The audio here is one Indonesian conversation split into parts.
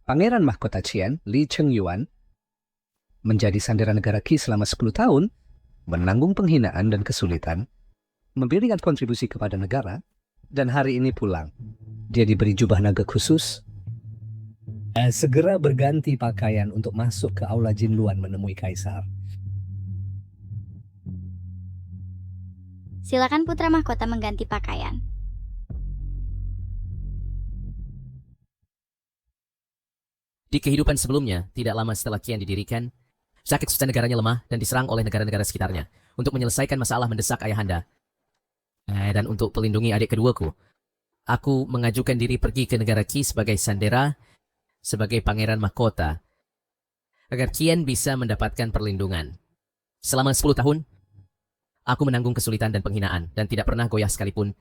Pangeran Mahkota Qian, Li Chengyuan, menjadi sandera negara Qi selama 10 tahun, menanggung penghinaan dan kesulitan, memberikan kontribusi kepada negara, dan hari ini pulang. Dia diberi jubah naga khusus. Segera berganti pakaian untuk masuk ke Aula Jinluan menemui Kaisar. Silakan putra mahkota mengganti pakaian. Di kehidupan sebelumnya, tidak lama setelah Qian didirikan, sakit susah negaranya lemah dan diserang oleh negara-negara sekitarnya. Untuk menyelesaikan masalah mendesak ayahanda, dan untuk pelindungi adik keduaku, aku mengajukan diri pergi ke negara Qi sebagai sandera, sebagai pangeran mahkota, agar Qian bisa mendapatkan perlindungan. Selama 10 tahun, aku menanggung kesulitan dan penghinaan, dan tidak pernah goyah sekalipun,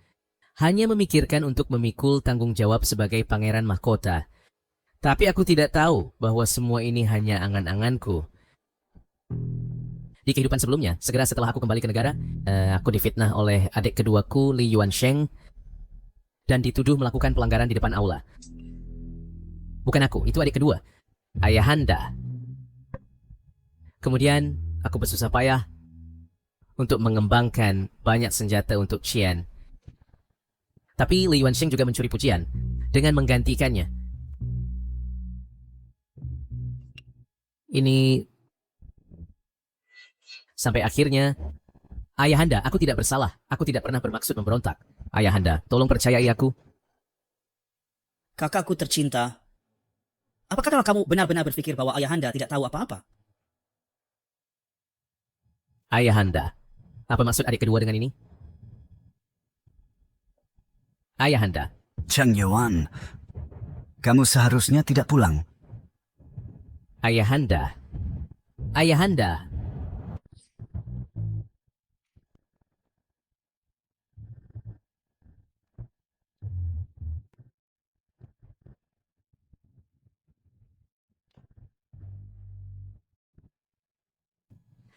hanya memikirkan untuk memikul tanggung jawab sebagai pangeran mahkota. Tapi aku tidak tahu bahwa semua ini hanya angan-anganku. Di kehidupan sebelumnya, segera setelah aku kembali ke negara, aku difitnah oleh adik keduaku, Li Yuansheng, dan dituduh melakukan pelanggaran di depan aula. Bukan aku, itu adik kedua, ayahanda. Kemudian, aku bersusah payah untuk mengembangkan banyak senjata untuk Qian. Tapi Li Yuansheng juga mencuri pujian dengan menggantikannya. Ini sampai akhirnya, ayahanda, aku tidak bersalah. Aku tidak pernah bermaksud memberontak. Ayahanda, tolong percayai aku. Kakakku tercinta, apakah kamu benar-benar berpikir bahwa ayahanda tidak tahu apa-apa? Ayahanda, apa maksud adik kedua dengan ini? Ayahanda. Chengyuan, kamu seharusnya tidak pulang. Ayahanda. Ayahanda.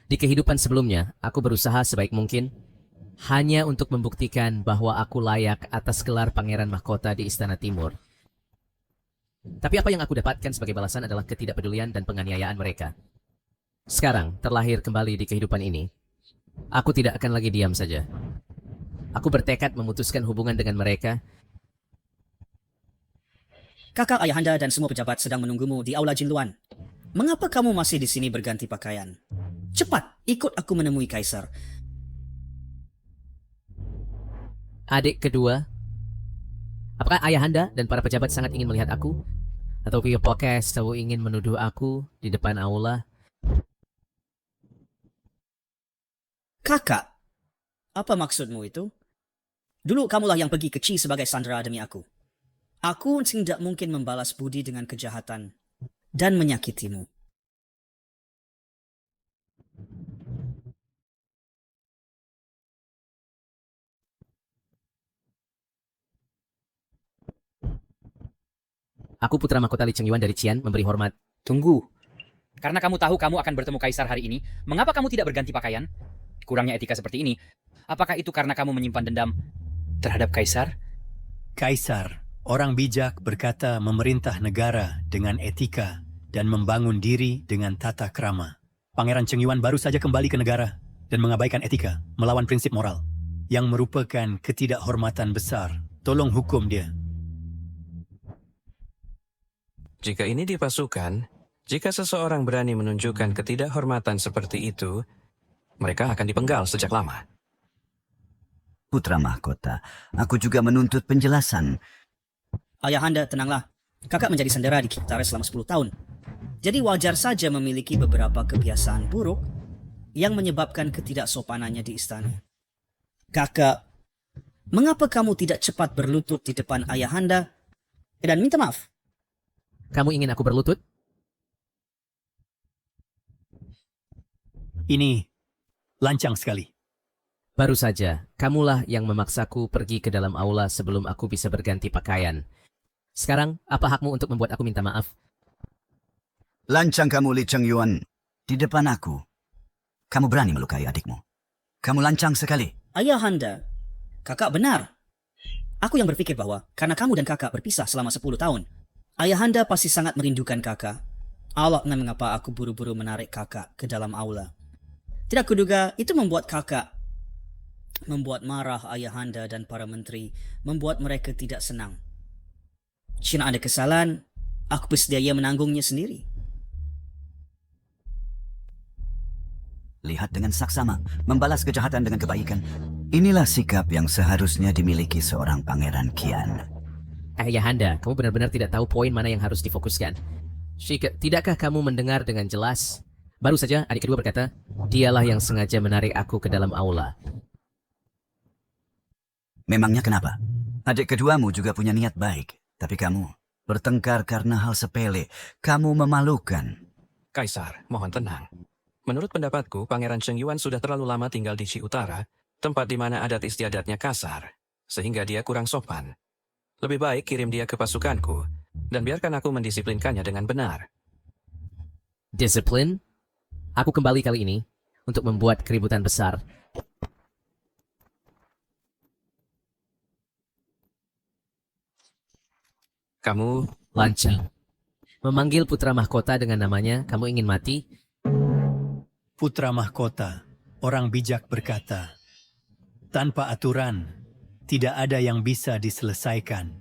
Di kehidupan sebelumnya, aku berusaha sebaik mungkin hanya untuk membuktikan bahwa aku layak atas gelar Pangeran Mahkota di Istana Timur. Tapi apa yang aku dapatkan sebagai balasan adalah ketidakpedulian dan penganiayaan mereka. Sekarang, terlahir kembali di kehidupan ini, aku tidak akan lagi diam saja. Aku bertekad memutuskan hubungan dengan mereka. Kakak, ayahanda dan semua pejabat sedang menunggumu di Aula Jinluan. Mengapa kamu masih di sini berganti pakaian? Cepat, ikut aku menemui Kaisar. Adik kedua, apakah ayahanda dan para pejabat sangat ingin melihat aku? Atau pihak podcast selalu ingin menuduh aku di depan aula? Kakak, apa maksudmu itu? Dulu kamulah yang pergi ke Qi sebagai sandera demi aku. Aku tidak mungkin membalas budi dengan kejahatan dan menyakitimu. Aku putra mahkota Li Chengyuan dari Qian memberi hormat. Tunggu. Karena kamu tahu kamu akan bertemu Kaisar hari ini, mengapa kamu tidak berganti pakaian? Kurangnya etika seperti ini. Apakah itu karena kamu menyimpan dendam terhadap Kaisar? Kaisar, orang bijak berkata memerintah negara dengan etika dan membangun diri dengan tata krama. Pangeran Chengyuan baru saja kembali ke negara dan mengabaikan etika, melawan prinsip moral, yang merupakan ketidakhormatan besar. Tolong hukum dia. Jika ini dipasukan, jika seseorang berani menunjukkan ketidakhormatan seperti itu, mereka akan dipenggal sejak lama. Putra mahkota, aku juga menuntut penjelasan. Ayahanda, tenanglah. Kakak menjadi sandera di Kitare selama 10 tahun. Jadi wajar saja memiliki beberapa kebiasaan buruk yang menyebabkan ketidaksopanannya di istana. Kakak, mengapa kamu tidak cepat berlutut di depan ayahanda dan minta maaf? Kamu ingin aku berlutut? Ini lancang sekali. Baru saja, kamulah yang memaksaku pergi ke dalam aula sebelum aku bisa berganti pakaian. Sekarang, apa hakmu untuk membuat aku minta maaf? Lancang kamu, Li Chengyuan. Di depan aku. Kamu berani melukai adikmu. Kamu lancang sekali. Ayahanda, kakak benar. Aku yang berpikir bahwa karena kamu dan kakak berpisah selama 10 tahun, Ayahanda pasti sangat merindukan kakak. Allah mengapa aku buru-buru menarik kakak ke dalam aula. Tidak kuduga itu membuat marah ayahanda dan para menteri, membuat mereka tidak senang. Jika ada kesalahan, aku bersedia menanggungnya sendiri. Lihat dengan saksama, membalas kejahatan dengan kebaikan. Inilah sikap yang seharusnya dimiliki seorang pangeran Kian. Ayahanda, kamu benar-benar tidak tahu poin mana yang harus difokuskan. Tidakkah kamu mendengar dengan jelas? Baru saja adik kedua berkata, dialah yang sengaja menarik aku ke dalam aula. Memangnya kenapa? Adik keduamu juga punya niat baik, tapi kamu bertengkar karena hal sepele. Kamu memalukan. Kaisar, mohon tenang. Menurut pendapatku, Pangeran Cheng Yuan sudah terlalu lama tinggal di Qi Utara, tempat di mana adat istiadatnya kasar, sehingga dia kurang sopan. Lebih baik kirim dia ke pasukanku, dan biarkan aku mendisiplinkannya dengan benar. Disiplin? Aku kembali kali ini untuk membuat keributan besar. Kamu Lancang. Memanggil putra mahkota dengan namanya, kamu ingin mati? Putra mahkota, orang bijak berkata, tanpa aturan, tidak ada yang bisa diselesaikan.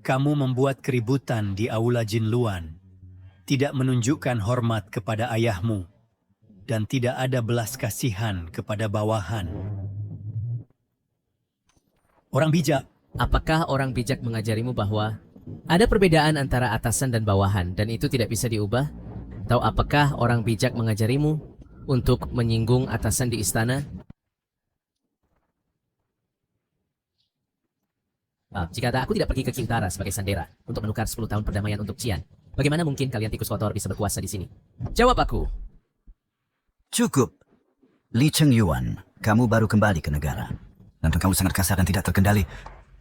Kamu membuat keributan di aula Jin Luan, tidak menunjukkan hormat kepada ayahmu, dan tidak ada belas kasihan kepada bawahan. Orang bijak, Apakah orang bijak mengajarimu bahwa ada perbedaan antara atasan dan bawahan dan itu tidak bisa diubah? Atau apakah orang bijak mengajarimu untuk menyinggung atasan di istana? Jika aku tidak pergi ke Qi Utara sebagai sandera untuk menukar 10 tahun perdamaian untuk Qian, bagaimana mungkin kalian tikus kotor bisa berkuasa di sini? Jawab aku. Cukup. Li Cheng Yuan, kamu baru kembali ke negara. Dan kamu sangat kasar dan tidak terkendali.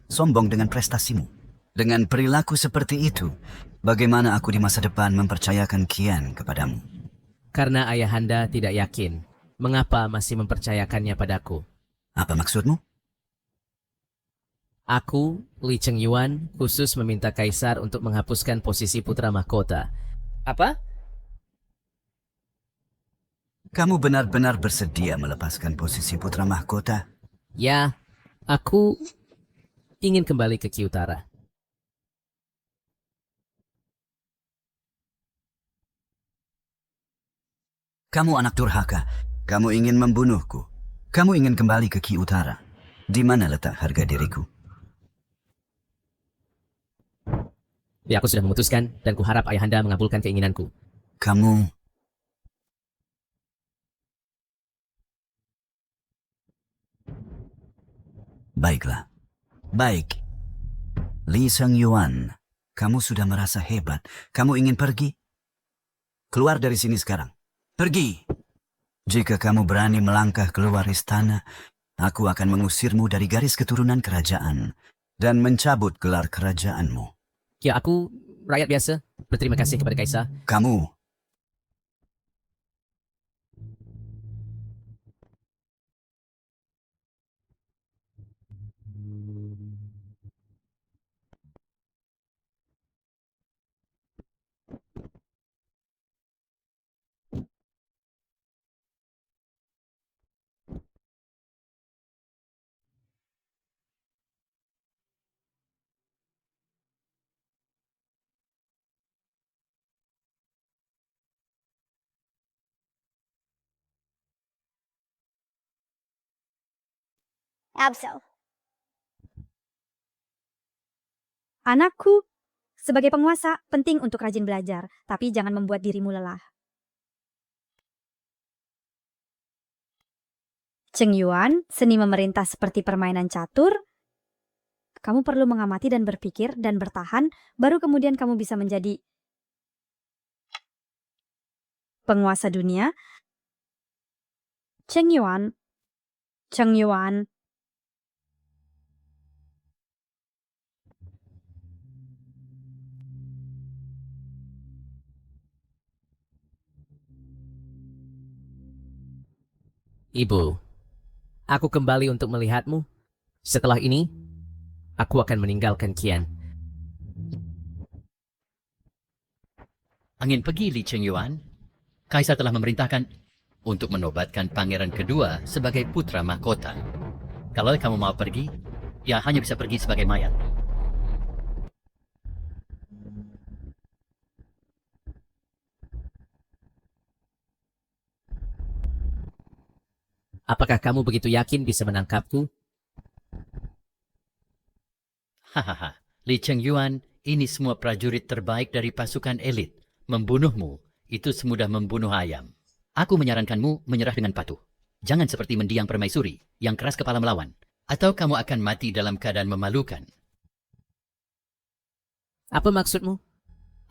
Sombong dengan prestasimu. Dengan perilaku seperti itu, bagaimana aku di masa depan mempercayakan Kian kepadamu? Karena ayahanda tidak yakin, mengapa masih mempercayakannya padaku? Apa maksudmu? Aku, Li Cheng Yuan, khusus meminta kaisar untuk menghapuskan posisi putra mahkota. Apa? Kamu benar-benar bersedia melepaskan posisi putra mahkota? Ya, aku ingin kembali ke Qi Utara. Kamu anak durhaka. Kamu ingin membunuhku. Kamu ingin kembali ke Qi Utara. Di mana letak harga diriku? Ya, aku sudah memutuskan dan kuharap ayahanda mengabulkan keinginanku. Kamu... Baiklah. Baik. Li Cheng Yuan, kamu sudah merasa hebat. Kamu ingin pergi? Keluar dari sini sekarang. Pergi. Jika kamu berani melangkah keluar istana, aku akan mengusirmu dari garis keturunan kerajaan dan mencabut gelar kerajaanmu. Ya, aku rakyat biasa. Berterima kasih kepada kaisar. Kamu Absol. Anakku, sebagai penguasa penting untuk rajin belajar, tapi jangan membuat dirimu lelah. Cheng Yuan, seni memerintah seperti permainan catur. Kamu perlu mengamati dan berpikir dan bertahan, baru kemudian kamu bisa menjadi penguasa dunia. Cheng Yuan. Cheng Yuan. Ibu, aku kembali untuk melihatmu. Setelah ini, aku akan meninggalkan Qian. Angin pergi, Li Chengyuan. Kaisar telah memerintahkan untuk menobatkan pangeran kedua sebagai putra mahkota. Kalau kamu mau pergi, ya hanya bisa pergi sebagai mayat. Apakah kamu begitu yakin bisa menangkapku? Hahaha, Li Chengyuan, ini semua prajurit terbaik dari pasukan elit. Membunuhmu, itu semudah membunuh ayam. Aku menyarankanmu menyerah dengan patuh. Jangan seperti mendiang permaisuri yang keras kepala melawan. Atau kamu akan mati dalam keadaan memalukan. Apa maksudmu?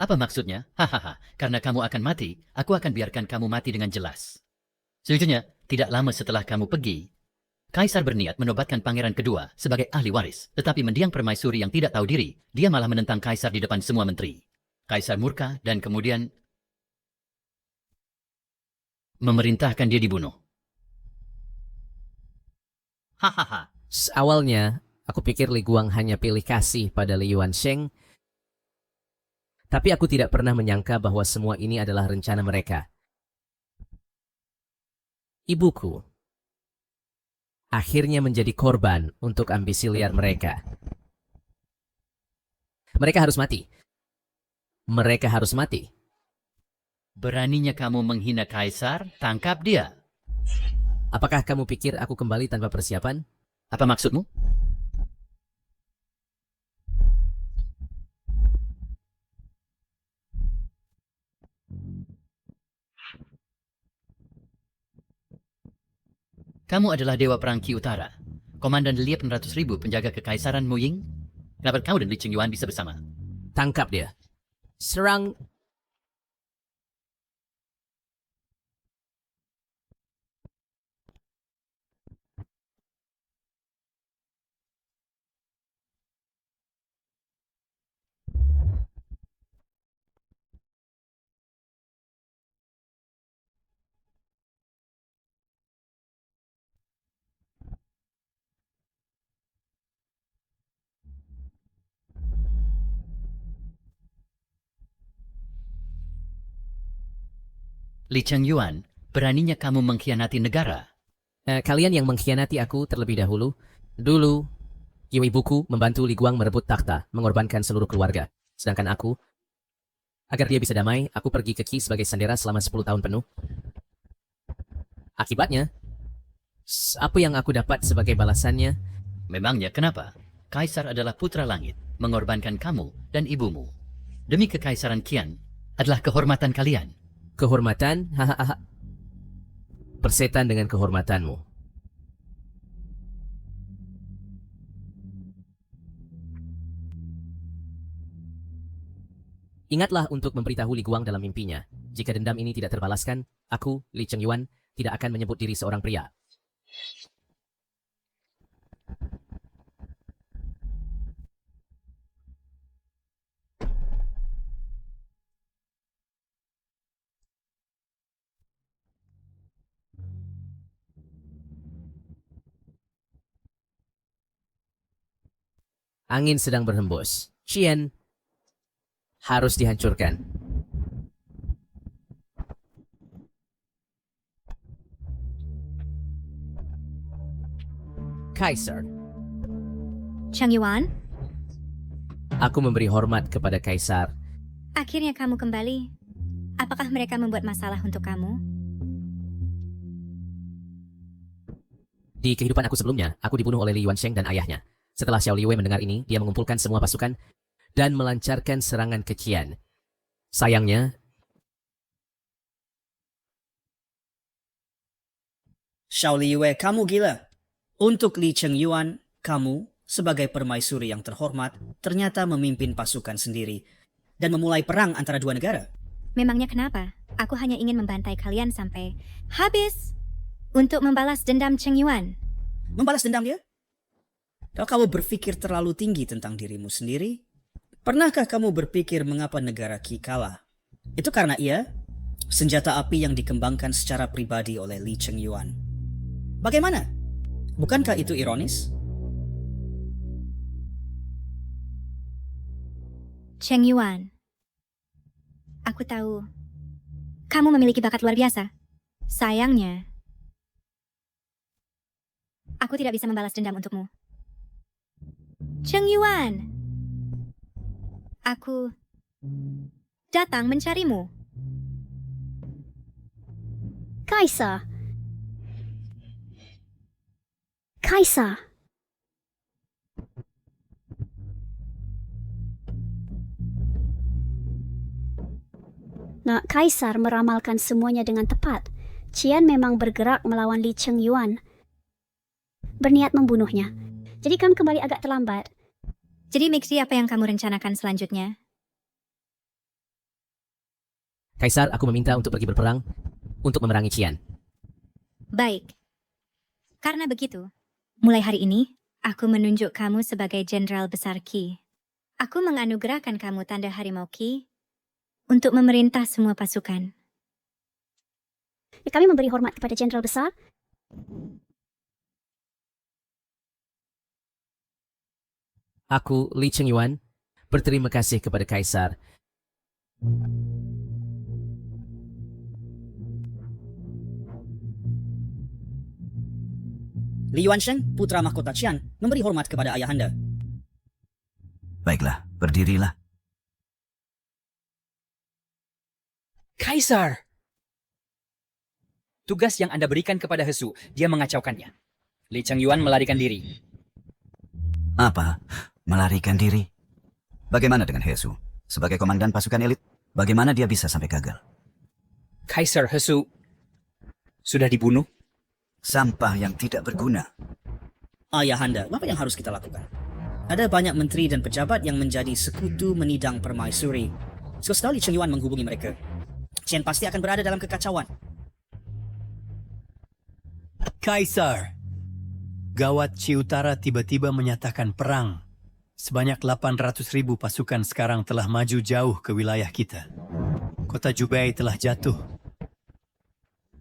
Apa maksudnya? Hahaha, karena kamu akan mati, aku akan biarkan kamu mati dengan jelas. Sejujurnya, tidak lama setelah kamu pergi, Kaisar berniat menobatkan pangeran kedua sebagai ahli waris. Tetapi mendiang permaisuri yang tidak tahu diri, dia malah menentang Kaisar di depan semua menteri. Kaisar murka dan kemudian memerintahkan dia dibunuh. Hahaha. Awalnya, aku pikir Li Guang hanya pilih kasih pada Li Yuansheng. Tapi aku tidak pernah menyangka bahwa semua ini adalah rencana mereka. Ibuku akhirnya menjadi korban untuk ambisi liar mereka. Mereka harus mati. Mereka harus mati. Beraninya kamu menghina Kaisar, tangkap dia. Apakah kamu pikir aku kembali tanpa persiapan? Apa maksudmu? Kamu adalah Dewa Perang Qi Utara, Komandan 800.000 penjaga kekaisaran Muying. Kenapa kau dan Li Chengyuan bisa bersama? Tangkap dia. Serang. Li Chengyuan, beraninya kamu mengkhianati negara. Kalian yang mengkhianati aku terlebih dahulu. Dulu, ibuku membantu Li Guang merebut takhta, mengorbankan seluruh keluarga. Sedangkan aku, agar dia bisa damai, aku pergi ke Qi sebagai sandera selama 10 tahun penuh. Akibatnya, apa yang aku dapat sebagai balasannya? Memangnya kenapa? Kaisar adalah putra langit, mengorbankan kamu dan ibumu. Demi kekaisaran Qian adalah kehormatan kalian. Kehormatan? Hahaha. Persetan dengan kehormatanmu. Ingatlah untuk memberitahu Li Guang dalam mimpinya. Jika dendam ini tidak terbalaskan, aku, Li Chengyuan, tidak akan menyebut diri seorang pria. Angin sedang berhembus. Qian harus dihancurkan. Kaisar, Cheng Yuan, aku memberi hormat kepada Kaisar. akhirnya kamu kembali. Apakah mereka membuat masalah untuk kamu? Di kehidupan aku sebelumnya, aku dibunuh oleh Li Yuansheng dan ayahnya. Setelah Xiao Liwei mendengar ini, dia mengumpulkan semua pasukan dan melancarkan serangan ke Qian. Sayangnya, Xiao Liwei, kamu gila. Untuk Li Chengyuan, kamu sebagai permaisuri yang terhormat ternyata memimpin pasukan sendiri dan memulai perang antara dua negara. Memangnya kenapa? Aku hanya ingin membantai kalian sampai habis untuk membalas dendam Cheng Yuan. Membalas dendam dia? Kalau kamu berpikir terlalu tinggi tentang dirimu sendiri, pernahkah kamu berpikir mengapa negara Qi kalah? Itu karena ia senjata api yang dikembangkan secara pribadi oleh Li Chengyuan. Bagaimana? Bukankah itu ironis? Cheng Yuan, Aku tahu kamu memiliki bakat luar biasa. Sayangnya, aku tidak bisa membalas dendam untukmu. Cheng Yuan, aku datang mencarimu. Kaisar. Kaisar. Nak Kaisar meramalkan semuanya dengan tepat. Qian memang bergerak melawan Li Cheng Yuan. Berniat membunuhnya. Jadi kami kembali agak terlambat. Jadi Mixi, apa yang kamu rencanakan selanjutnya? Kaisar, aku meminta untuk pergi berperang untuk memerangi Qian. Baik. Karena begitu, mulai hari ini, aku menunjuk kamu sebagai Jenderal Besar Qi. Aku menganugerahkan kamu tanda harimau Qi untuk memerintah semua pasukan. Kami memberi hormat kepada Jenderal Besar. Aku, Li Cheng Yuan, berterima kasih kepada Kaisar. Li Yuansheng, putra mahkota Qian, memberi hormat kepada ayahanda. Baiklah, berdirilah. Kaisar! Tugas yang Anda berikan kepada Hesu, dia mengacaukannya. Li Cheng Yuan melarikan diri. Apa? Melarikan diri? Bagaimana dengan Hesu? Sebagai komandan pasukan elit, bagaimana dia bisa sampai gagal? Kaisar, Hesu sudah dibunuh. Sampah yang tidak berguna. Ayahanda, apa yang harus kita lakukan? Ada banyak menteri dan pejabat yang menjadi sekutu menidang permaisuri. Setelah Li Cheng Yuan menghubungi mereka, Qian pasti akan berada dalam kekacauan. Kaisar. Gawat Qi Utara tiba-tiba menyatakan perang. Sebanyak 800.000 pasukan sekarang telah maju jauh ke wilayah kita. Kota Jubei telah jatuh.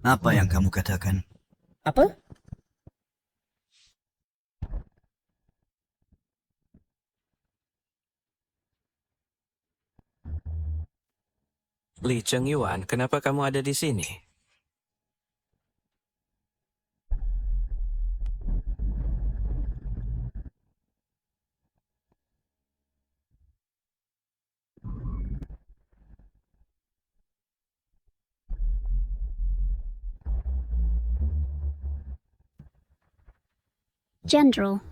Apa yang kamu katakan? Apa? Li Cheng Yuan, kenapa kamu ada di sini? Jenderal.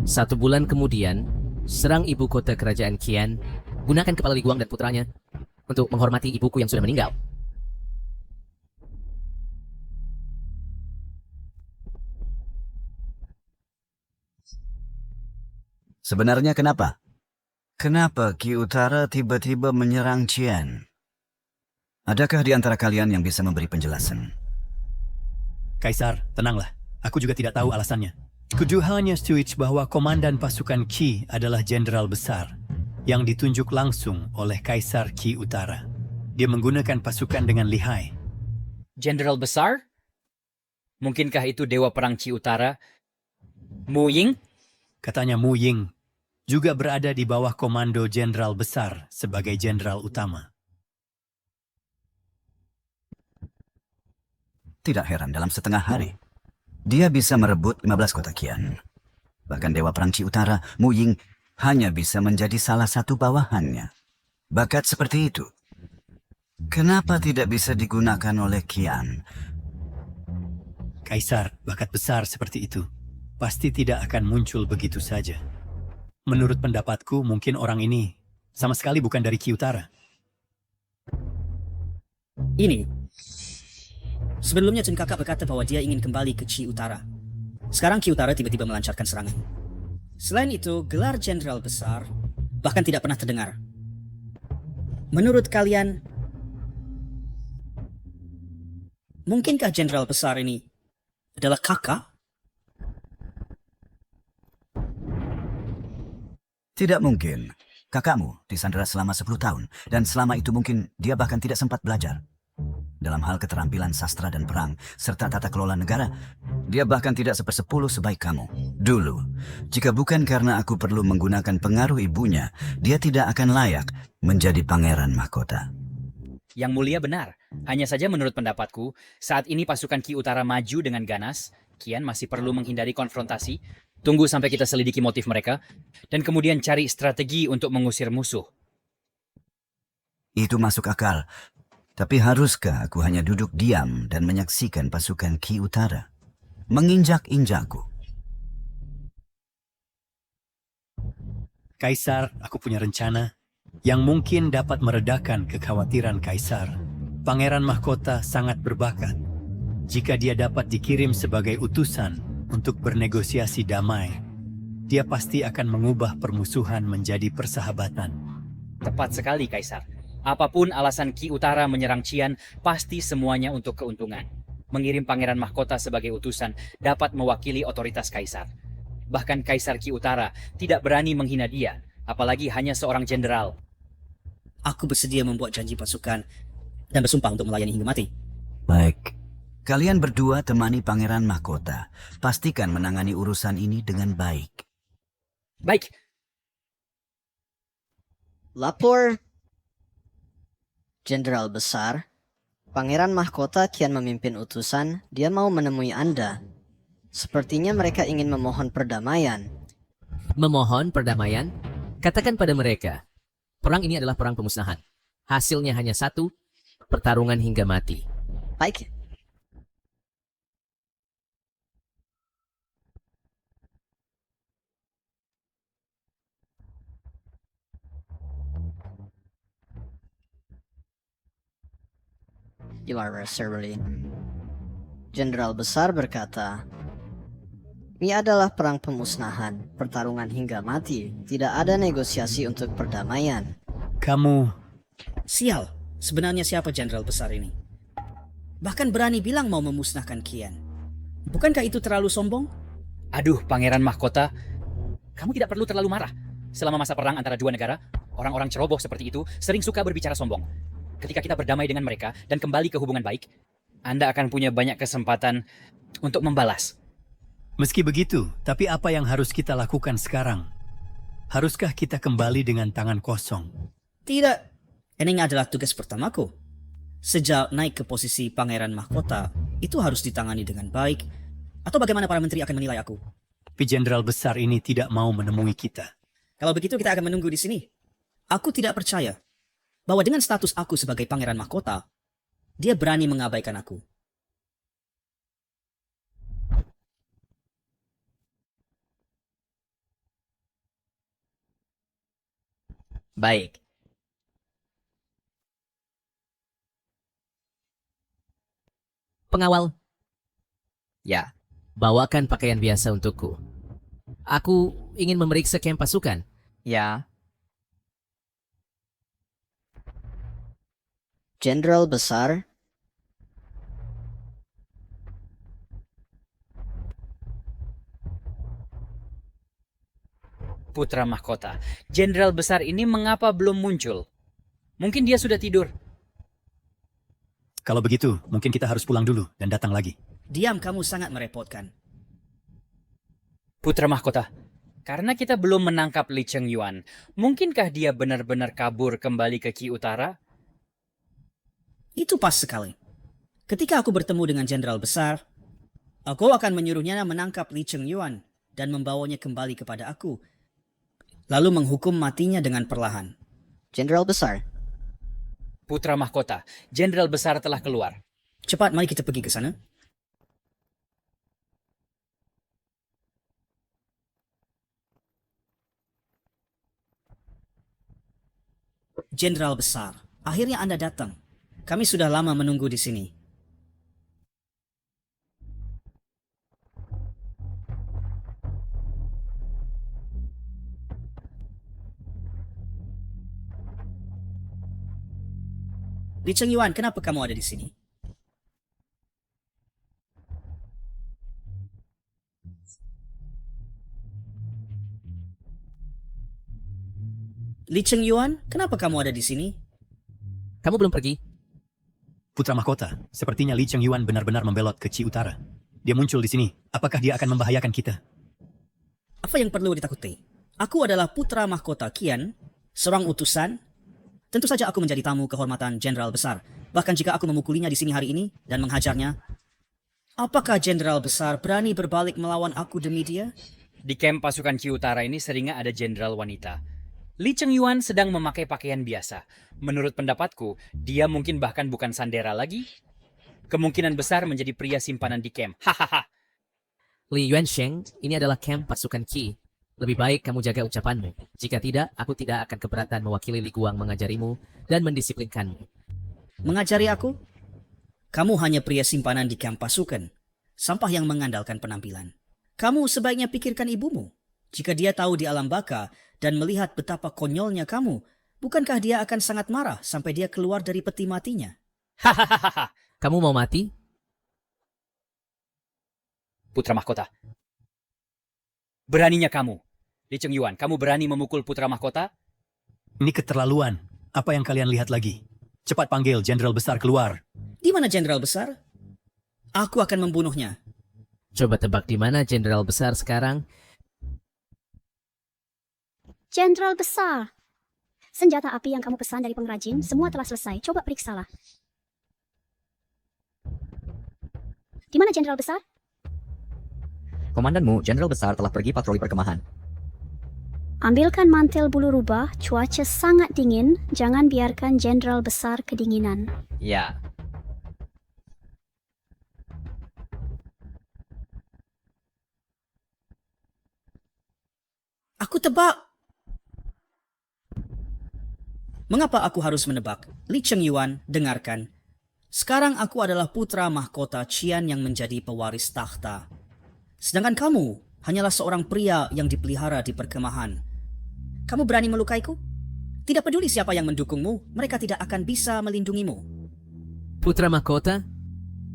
1 bulan kemudian, serang ibu kota kerajaan Qian, gunakan kepala Li Guang dan putranya untuk menghormati ibuku yang sudah meninggal. Sebenarnya kenapa? Kenapa Qi Utara tiba-tiba menyerang Qian? Adakah di antara kalian yang bisa memberi penjelasan? Kaisar, tenanglah. Aku juga tidak tahu alasannya. Kudu hanya setuju bahwa komandan pasukan Qi adalah jenderal besar yang ditunjuk langsung oleh Kaisar Qi Utara. Dia menggunakan pasukan dengan lihai. Jenderal besar? Mungkinkah itu dewa perang Qi Utara? Mu Ying? Katanya Mu Ying juga berada di bawah komando jenderal besar sebagai jenderal utama. Tidak heran dalam setengah hari, dia bisa merebut 15 kota Qian. Bahkan Dewa Perang Qi Utara, Mu Ying, hanya bisa menjadi salah satu bawahannya. Bakat seperti itu, kenapa tidak bisa digunakan oleh Qian? Kaisar, bakat besar seperti itu pasti tidak akan muncul begitu saja. Menurut pendapatku, mungkin orang ini sama sekali bukan dari Qi Utara. Ini. Sebelumnya Chen Kakak berkata bahwa dia ingin kembali ke Qi Utara. Sekarang Qi Utara tiba-tiba melancarkan serangan. Selain itu, gelar jenderal besar bahkan tidak pernah terdengar. Menurut kalian, mungkinkah jenderal besar ini adalah kakak? Tidak mungkin. Kakakmu disandera selama 10 tahun, dan selama itu mungkin dia bahkan tidak sempat belajar. Dalam hal keterampilan sastra dan perang, serta tata kelola negara, dia bahkan tidak 1/10 sebaik kamu. Dulu, jika bukan karena aku perlu menggunakan pengaruh ibunya, dia tidak akan layak menjadi pangeran mahkota. Yang mulia benar. Hanya saja menurut pendapatku, saat ini pasukan Ki Utara maju dengan ganas. Kian masih perlu menghindari konfrontasi. Tunggu sampai kita selidiki motif mereka. Dan kemudian cari strategi untuk mengusir musuh. Itu masuk akal. Tapi haruskah aku hanya duduk diam dan menyaksikan pasukan Ki Utara menginjak-injakku? Kaisar, aku punya rencana yang mungkin dapat meredakan kekhawatiran Kaisar. Pangeran Mahkota sangat berbakat. Jika dia dapat dikirim sebagai utusan untuk bernegosiasi damai, dia pasti akan mengubah permusuhan menjadi persahabatan. Tepat sekali, Kaisar. Apapun alasan Ki Utara menyerang Qian, pasti semuanya untuk keuntungan. Mengirim Pangeran Mahkota sebagai utusan dapat mewakili otoritas Kaisar. Bahkan Kaisar Ki Utara tidak berani menghina dia, apalagi hanya seorang jenderal. Aku bersedia membuat janji pasukan dan bersumpah untuk melayani hingga mati. Baik. Kalian berdua temani Pangeran Mahkota. Pastikan menangani urusan ini dengan baik. Baik. Lapor Jenderal Besar, Pangeran Mahkota kian memimpin utusan. Dia mau menemui Anda. Sepertinya mereka ingin memohon perdamaian. Memohon perdamaian? Katakan pada mereka, perang ini adalah perang pemusnahan. Hasilnya hanya satu, pertarungan hingga mati. Baik. Ilara Serberlin. Jenderal Besar berkata, ini adalah perang pemusnahan, pertarungan hingga mati. Tidak ada negosiasi untuk perdamaian. Kamu... Sial, sebenarnya siapa Jenderal Besar ini? Bahkan berani bilang mau memusnahkan Qian. Bukankah itu terlalu sombong? Aduh, Pangeran Mahkota, kamu tidak perlu terlalu marah. Selama masa perang antara dua negara, orang-orang ceroboh seperti itu sering suka berbicara sombong. Ketika kita berdamai dengan mereka dan kembali ke hubungan baik, Anda akan punya banyak kesempatan untuk membalas. Meski begitu, tapi apa yang harus kita lakukan sekarang? Haruskah kita kembali dengan tangan kosong? Tidak. Ini adalah tugas pertamaku. Sejak naik ke posisi Pangeran Mahkota, itu harus ditangani dengan baik. Atau bagaimana para menteri akan menilai aku? Tapi Jenderal Besar ini tidak mau menemui kita. Kalau begitu kita akan menunggu di sini. Aku tidak percaya bahwa dengan status aku sebagai Pangeran Mahkota, dia berani mengabaikan aku. Baik. Pengawal. Ya, bawakan pakaian biasa untukku. Aku ingin memeriksa kem pasukan. Ya. Jenderal Besar, Putra Mahkota, Jenderal Besar ini mengapa belum muncul? Mungkin dia sudah tidur. Kalau begitu, mungkin kita harus pulang dulu dan datang lagi. Diam, kamu sangat merepotkan. Putra Mahkota, karena kita belum menangkap Li Chengyuan, mungkinkah dia benar-benar kabur kembali ke Ki Utara? Itu pas sekali. Ketika aku bertemu dengan Jenderal Besar, aku akan menyuruhnya menangkap Li Chengyuan dan membawanya kembali kepada aku, lalu menghukum matinya dengan perlahan. Jenderal Besar. Putra Mahkota, Jenderal Besar telah keluar. Cepat, mari kita pergi ke sana. Jenderal Besar, akhirnya Anda datang. Kami sudah lama menunggu di sini. Li Chengyuan, kenapa kamu ada di sini? Li Chengyuan, kenapa kamu ada di sini? Kamu belum pergi? Putra Mahkota, sepertinya Li Chengyuan benar-benar membelot ke Qi Utara. Dia muncul di sini. Apakah dia akan membahayakan kita? Apa yang perlu ditakuti? Aku adalah Putra Mahkota Qian, seorang utusan, Tentu saja aku menjadi tamu kehormatan Jenderal Besar. Bahkan jika aku memukulinya di sini hari ini dan menghajarnya, apakah Jenderal Besar berani berbalik melawan aku demi dia? Di kamp pasukan Qi Utara ini seringnya ada jenderal wanita. Li Chengyuan sedang memakai pakaian biasa. Menurut pendapatku, dia mungkin bahkan bukan Sandera lagi. Kemungkinan besar menjadi pria simpanan di kamp. Hahaha. Li Yuansheng, ini adalah camp pasukan Qi. Lebih baik kamu jaga ucapanmu. Jika tidak, aku tidak akan keberatan mewakili Li Guang mengajarimu dan mendisiplinkanmu. Mengajari aku? Kamu hanya pria simpanan di kamp pasukan. Sampah yang mengandalkan penampilan. Kamu sebaiknya pikirkan ibumu. Jika dia tahu di alam baka dan melihat betapa konyolnya kamu, bukankah dia akan sangat marah sampai dia keluar dari peti matinya? Hahaha. Kamu mau mati? Putra mahkota. Beraninya kamu. Li Chengyuan, kamu berani memukul putra mahkota? Ini keterlaluan. Apa yang kalian lihat lagi? Cepat panggil Jenderal Besar keluar. Di mana Jenderal Besar? Aku akan membunuhnya. Coba tebak di mana Jenderal Besar sekarang? Jenderal Besar. Senjata api yang kamu pesan dari pengrajin, semua telah selesai. Coba periksalah. Di mana Jenderal Besar? Komandanmu, Jenderal Besar telah pergi patroli perkemahan. Ambilkan mantel bulu rubah, cuaca sangat dingin, jangan biarkan Jenderal Besar kedinginan. Ya. Aku tebak. Mengapa aku harus menebak? Li Chengyuan, dengarkan. Sekarang aku adalah putra mahkota Qian yang menjadi pewaris takhta. Sedangkan kamu hanyalah seorang pria yang dipelihara di perkemahan. Kamu berani melukaiku? Tidak peduli siapa yang mendukungmu, mereka tidak akan bisa melindungimu. Putra mahkota?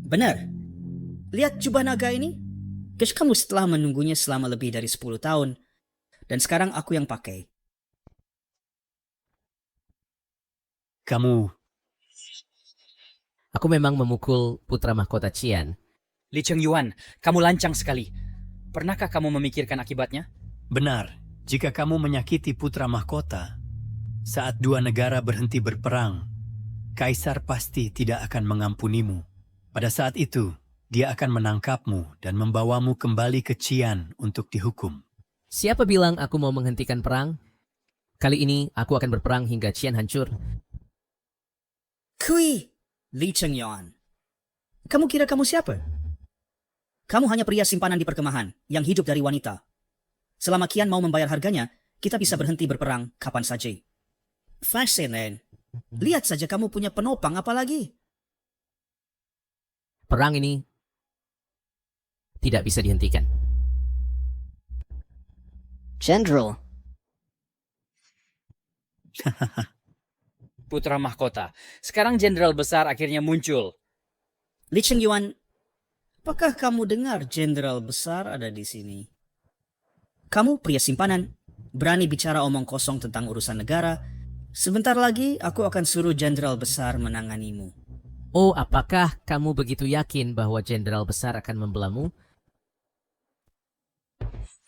Benar. Lihat jubah naga ini. Kamu setelah menunggunya selama lebih dari 10 tahun. Dan sekarang aku yang pakai. Kamu... Aku memang memukul putra mahkota Qian. Li Chengyuan, kamu lancang sekali. Pernahkah kamu memikirkan akibatnya? Benar, jika kamu menyakiti putra mahkota, saat dua negara berhenti berperang, Kaisar pasti tidak akan mengampunimu. Pada saat itu, dia akan menangkapmu dan membawamu kembali ke Qian untuk dihukum. Siapa bilang aku mau menghentikan perang? Kali ini aku akan berperang hingga Qian hancur. Kui, Li Chengyuan. Kamu kira kamu siapa? Kamu hanya pria simpanan di perkemahan yang hidup dari wanita. Selama Qian mau membayar harganya, kita bisa berhenti berperang kapan saja. Fascinating. Lihat saja kamu punya penopang apa lagi? Perang ini tidak bisa dihentikan. General. Putra mahkota. Sekarang Jenderal Besar akhirnya muncul. Li Chengyuan, apakah kamu dengar Jenderal Besar ada di sini? Kamu pria simpanan, berani bicara omong kosong tentang urusan negara. Sebentar lagi aku akan suruh Jenderal Besar menanganimu. Oh, apakah kamu begitu yakin bahwa Jenderal Besar akan membelamu?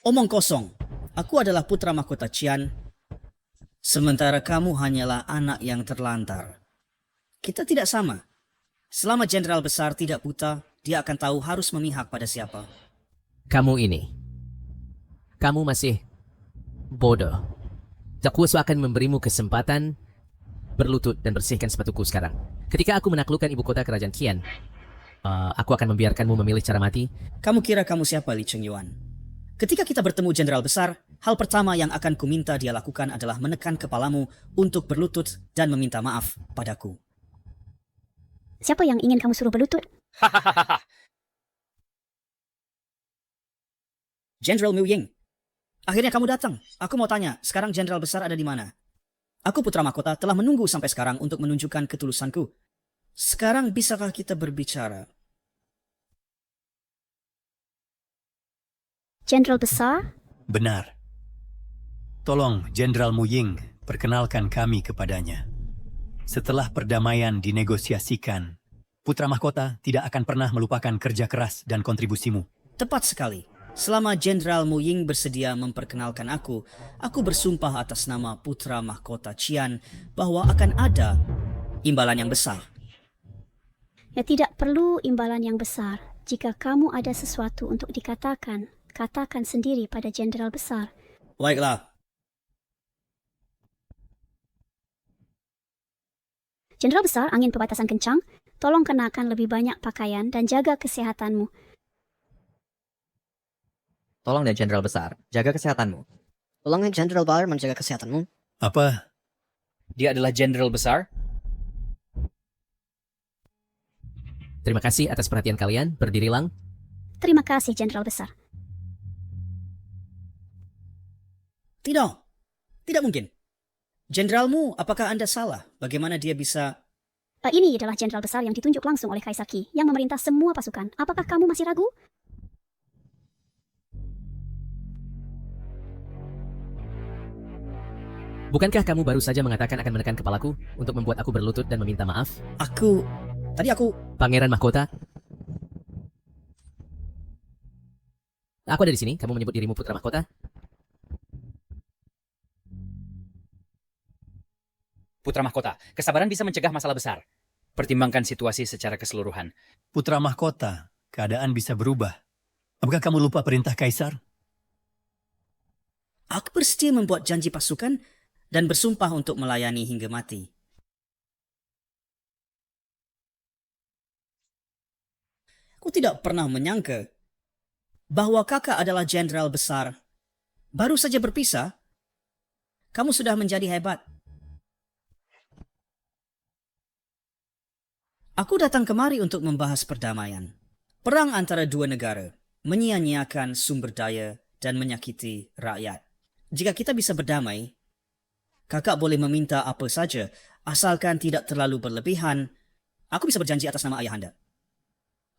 Omong kosong. Aku adalah putra mahkota Qian. Sementara kamu hanyalah anak yang terlantar. Kita tidak sama. Selama Jenderal Besar tidak buta, dia akan tahu harus memihak pada siapa. Kamu ini. Kamu masih bodoh. Aku akan memberimu kesempatan berlutut dan bersihkan sepatuku sekarang. Ketika aku menaklukkan ibu kota kerajaan Qian, aku akan membiarkanmu memilih cara mati. Kamu kira kamu siapa, Li Chengyuan? Ketika kita bertemu Jenderal Besar, hal pertama yang akan kuminta dia lakukan adalah menekan kepalamu untuk berlutut dan meminta maaf padaku. Siapa yang ingin kamu suruh berlutut? Hahaha. Jenderal Mu Ying. Akhirnya kamu datang. Aku mau tanya, sekarang Jenderal Besar ada di mana? Aku putra mahkota telah menunggu sampai sekarang untuk menunjukkan ketulusanku. Sekarang bisakah kita berbicara? Jenderal Besar? Benar. Tolong Jenderal Mu Ying perkenalkan kami kepadanya. Setelah perdamaian dinegosiasikan, putra mahkota tidak akan pernah melupakan kerja keras dan kontribusimu. Tepat sekali. Selama Jenderal Mu Ying bersedia memperkenalkan aku bersumpah atas nama putra mahkota Qian bahwa akan ada imbalan yang besar. Ya tidak perlu imbalan yang besar. Jika kamu ada sesuatu untuk dikatakan, katakan sendiri pada Jenderal Besar. Baiklah. Jenderal Besar, angin perbatasan kencang, tolong kenakan lebih banyak pakaian dan jaga kesehatanmu. Tolong dan Jenderal Besar, jaga kesehatanmu. Tolong Jenderal Bar menjaga kesehatanmu. Apa? Dia adalah Jenderal Besar. Terima kasih atas perhatian kalian. Berdiri Lang. Terima kasih, Jenderal Besar. Tidak, tidak mungkin. Jenderalmu, apakah Anda salah? Bagaimana dia bisa... Ini adalah Jenderal Besar yang ditunjuk langsung oleh Kaisar Qi, yang memerintah semua pasukan. Apakah kamu masih ragu? Bukankah kamu baru saja mengatakan akan menekan kepalaku untuk membuat aku berlutut dan meminta maaf? Tadi aku... Pangeran Mahkota. Aku ada di sini, kamu menyebut dirimu putra mahkota? Putra mahkota, kesabaran bisa mencegah masalah besar. Pertimbangkan situasi secara keseluruhan. Putra mahkota, keadaan bisa berubah. Apakah kamu lupa perintah Kaisar? Aku bersedia membuat janji pasukan dan bersumpah untuk melayani hingga mati. Aku tidak pernah menyangka bahwa kakak adalah Jenderal Besar. Baru saja berpisah, kamu sudah menjadi hebat. Aku datang kemari untuk membahas perdamaian. Perang antara dua negara menyia-nyiakan sumber daya dan menyakiti rakyat. Jika kita bisa berdamai, kakak boleh meminta apa saja, asalkan tidak terlalu berlebihan. Aku bisa berjanji atas nama ayahanda.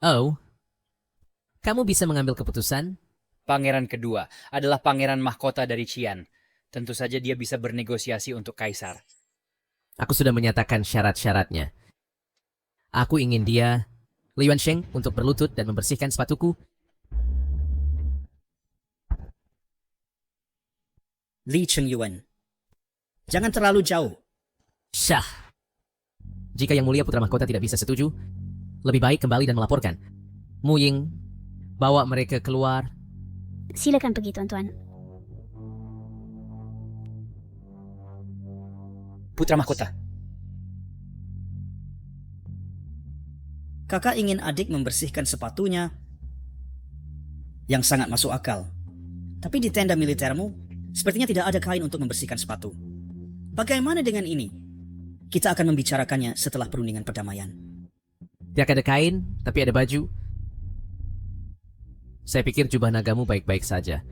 Oh, kamu bisa mengambil keputusan? Pangeran kedua adalah pangeran mahkota dari Qian. Tentu saja dia bisa bernegosiasi untuk Kaisar. Aku sudah menyatakan syarat-syaratnya. Aku ingin dia, Li Yuansheng, untuk berlutut dan membersihkan sepatuku. Li Chengyuan. Jangan terlalu jauh. Syah. Jika Yang Mulia Putra Mahkota tidak bisa setuju, lebih baik kembali dan melaporkan. Mu Ying, bawa mereka keluar. Silakan pergi, tuan-tuan. Putra mahkota. Kakak ingin adik membersihkan sepatunya yang sangat masuk akal. Tapi di tenda militermu, sepertinya tidak ada kain untuk membersihkan sepatu. Bagaimana dengan ini? Kita akan membicarakannya setelah perundingan perdamaian. Tidak ada kain, tapi ada baju. Saya pikir jubah nagamu baik-baik saja.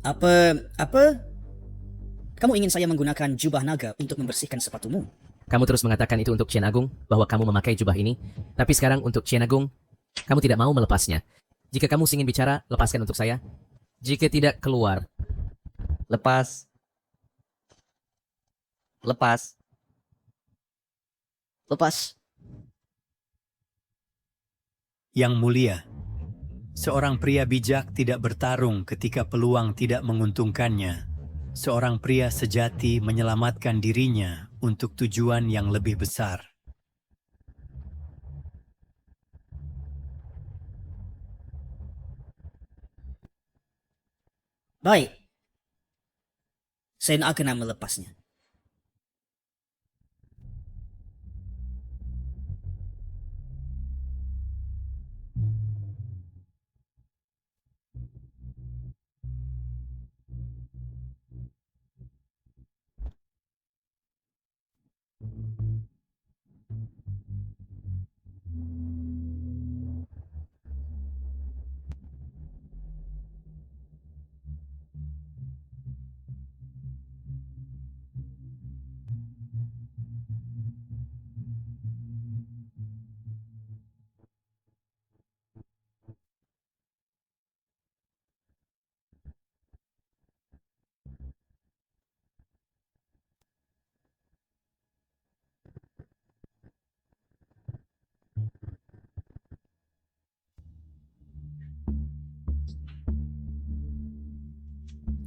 Apa? Kamu ingin saya menggunakan jubah naga untuk membersihkan sepatumu? Kamu terus mengatakan itu untuk Qian Agung, bahwa kamu memakai jubah ini. Tapi sekarang untuk Qian Agung, kamu tidak mau melepasnya. Jika kamu ingin bicara, lepaskan untuk saya. Jika tidak, keluar. Lepas. Lepas. Lepas. Yang Mulia, seorang pria bijak tidak bertarung ketika peluang tidak menguntungkannya. Seorang pria sejati menyelamatkan dirinya untuk tujuan yang lebih besar. Baik. Saya akan melepasnya.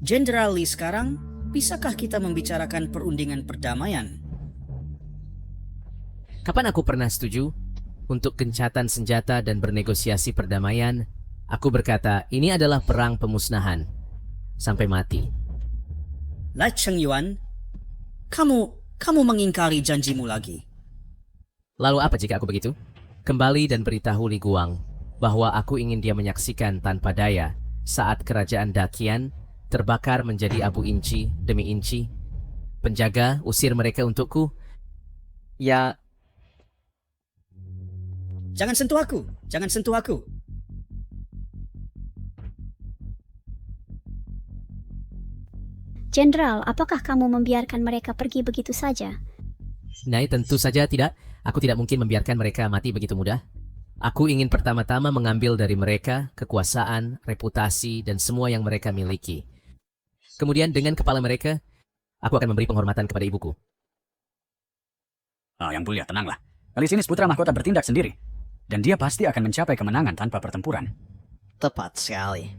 Jenderal Lee sekarang, bisakah kita membicarakan perundingan perdamaian? Kapan aku pernah setuju untuk gencatan senjata dan bernegosiasi perdamaian? Aku berkata, ini adalah perang pemusnahan. Sampai mati. Lai Chengyuan, kamu mengingkari janjimu lagi. Lalu apa jika aku begitu? Kembali dan beritahu Li Guang bahwa aku ingin dia menyaksikan tanpa daya saat kerajaan Dakian terbakar menjadi abu inci demi inci. Penjaga usir mereka untukku. Ya, Jangan sentuh aku, jangan sentuh aku. Jenderal, apakah kamu membiarkan mereka pergi begitu saja? Nah, tentu saja tidak. Aku tidak mungkin membiarkan mereka mati begitu mudah. Aku ingin pertama-tama mengambil dari mereka kekuasaan, reputasi, dan semua yang mereka miliki. Kemudian dengan kepala mereka, aku akan memberi penghormatan kepada ibuku. Yang mulia, tenanglah. Kali sini putra mahkota bertindak sendiri. Dan dia pasti akan mencapai kemenangan tanpa pertempuran. Tepat sekali.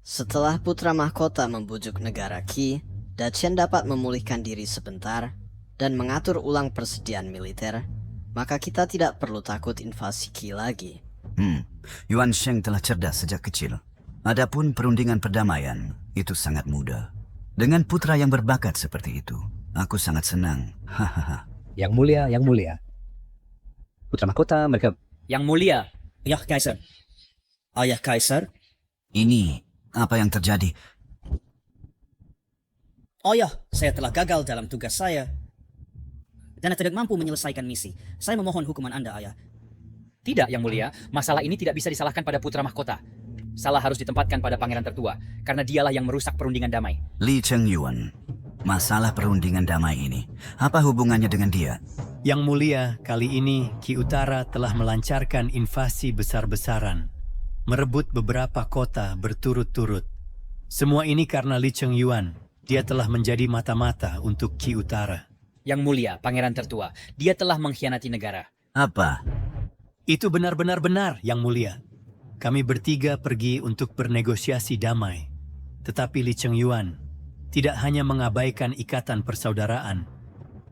Setelah putra mahkota membujuk negara Qi, Dacian dapat memulihkan diri sebentar dan mengatur ulang persediaan militer, maka kita tidak perlu takut invasi Qi lagi. Yuan Sheng telah cerdas sejak kecil. Adapun perundingan perdamaian, itu sangat mudah. Dengan putra yang berbakat seperti itu, aku sangat senang. Hahaha. Yang mulia. Putra mahkota mereka... Yang mulia, Ayah Kaisar. Ayah Kaisar. Ini apa yang terjadi? Oh ya, saya telah gagal dalam tugas saya. Dan tidak mampu menyelesaikan misi. Saya memohon hukuman Anda, Ayah. tidak yang mulia, masalah ini tidak bisa disalahkan pada putra mahkota. Salah harus ditempatkan pada pangeran tertua, karena dialah yang merusak perundingan damai. Li Chengyuan, masalah perundingan damai ini, apa hubungannya dengan dia? Yang mulia, kali ini Qi Utara telah melancarkan invasi besar-besaran, merebut beberapa kota berturut-turut. Semua ini karena Li Chengyuan. Dia telah menjadi mata-mata untuk Qi Utara. Yang mulia, pangeran tertua, dia telah mengkhianati negara. Apa? Itu benar-benar benar, Yang Mulia. Kami bertiga pergi untuk bernegosiasi damai. Tetapi Li Chengyuan tidak hanya mengabaikan ikatan persaudaraan,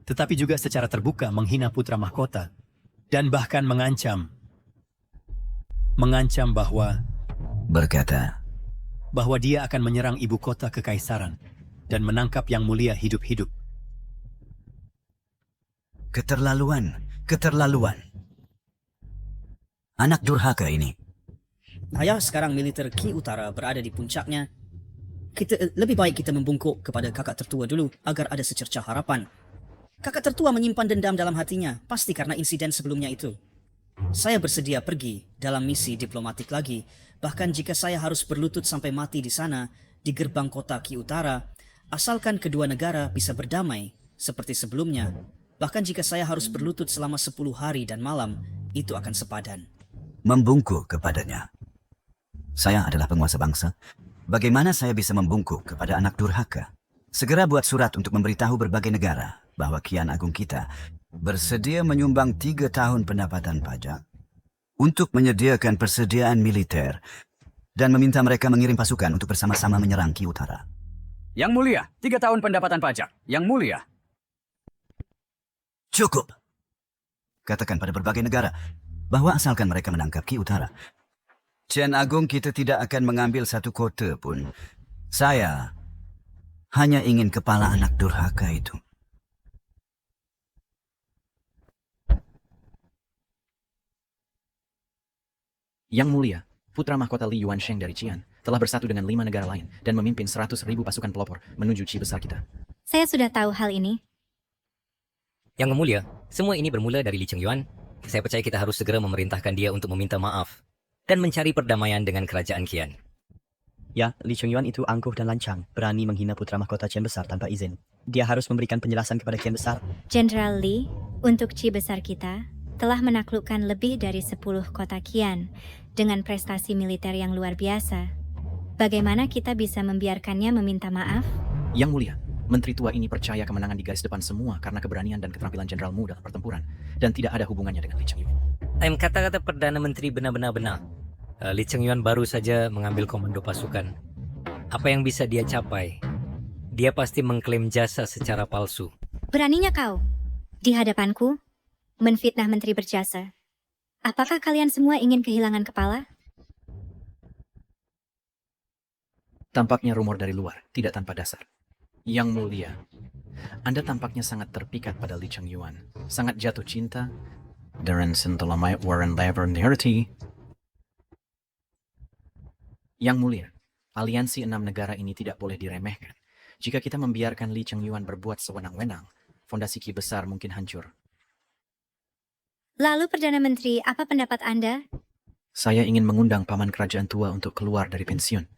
tetapi juga secara terbuka menghina putra mahkota dan bahkan mengancam Berkata bahwa dia akan menyerang ibu kota kekaisaran dan menangkap Yang Mulia hidup-hidup. Keterlaluan. Anak durhaka ini. Ayah, sekarang militer Qi Utara berada di puncaknya. Lebih baik kita membungkuk kepada kakak tertua dulu agar ada secercah harapan. Kakak tertua menyimpan dendam dalam hatinya, pasti karena insiden sebelumnya itu. Saya bersedia pergi dalam misi diplomatik lagi, bahkan jika saya harus berlutut sampai mati di sana, di gerbang kota Qi Utara, asalkan kedua negara bisa berdamai seperti sebelumnya. Bahkan jika saya harus berlutut selama 10 hari dan malam, itu akan sepadan. Membungkuk kepadanya. Saya adalah penguasa bangsa. Bagaimana saya bisa membungkuk kepada anak durhaka? Segera buat surat untuk memberitahu berbagai negara bahwa Kian Agung kita bersedia menyumbang 3 tahun pendapatan pajak untuk menyediakan persediaan militer dan meminta mereka mengirim pasukan untuk bersama-sama menyerang Qi Utara. Yang mulia, 3 tahun pendapatan pajak. Yang mulia. Cukup. Katakan pada berbagai negara bahwa asalkan mereka menangkap Qi Utara, Kian Agung kita tidak akan mengambil satu kota pun. Saya hanya ingin kepala anak durhaka itu. Yang mulia, putra mahkota Li Yuansheng dari Qian telah bersatu dengan 5 negara lain dan memimpin 100.000 pasukan pelopor menuju Qi besar kita. Saya sudah tahu hal ini. Yang mulia, semua ini bermula dari Li Chengyuan. Saya percaya kita harus segera memerintahkan dia untuk meminta maaf dan mencari perdamaian dengan kerajaan Qian. Ya, Li Chengyuan itu angkuh dan lancang, berani menghina putra mahkota Qian besar tanpa izin. Dia harus memberikan penjelasan kepada Qian besar. Jenderal Li, untuk Qi besar kita, telah menaklukkan lebih dari 10 kota Qian dengan prestasi militer yang luar biasa. Bagaimana kita bisa membiarkannya meminta maaf? Yang mulia, Menteri tua ini percaya kemenangan di garis depan semua karena keberanian dan keterampilan jenderalmu dalam pertempuran dan tidak ada hubungannya dengan Li Chengyuan. Kata-kata Perdana Menteri benar-benar benar. Li Chengyuan baru saja mengambil komando pasukan. Apa yang bisa dia capai? Dia pasti mengklaim jasa secara palsu. Beraninya kau, di hadapanku, menfitnah menteri berjasa. Apakah kalian semua ingin kehilangan kepala? Tampaknya rumor dari luar, tidak tanpa dasar. Yang mulia, Anda tampaknya sangat terpikat pada Li Chengyuan, sangat jatuh cinta, dan sentulamai Warren Levernerty. Yang mulia, aliansi 6 negara ini tidak boleh diremehkan. Jika kita membiarkan Li Chengyuan berbuat sewenang-wenang, fondasi Qi besar mungkin hancur. Lalu Perdana Menteri, apa pendapat Anda? Saya ingin mengundang paman kerajaan tua untuk keluar dari pensiun.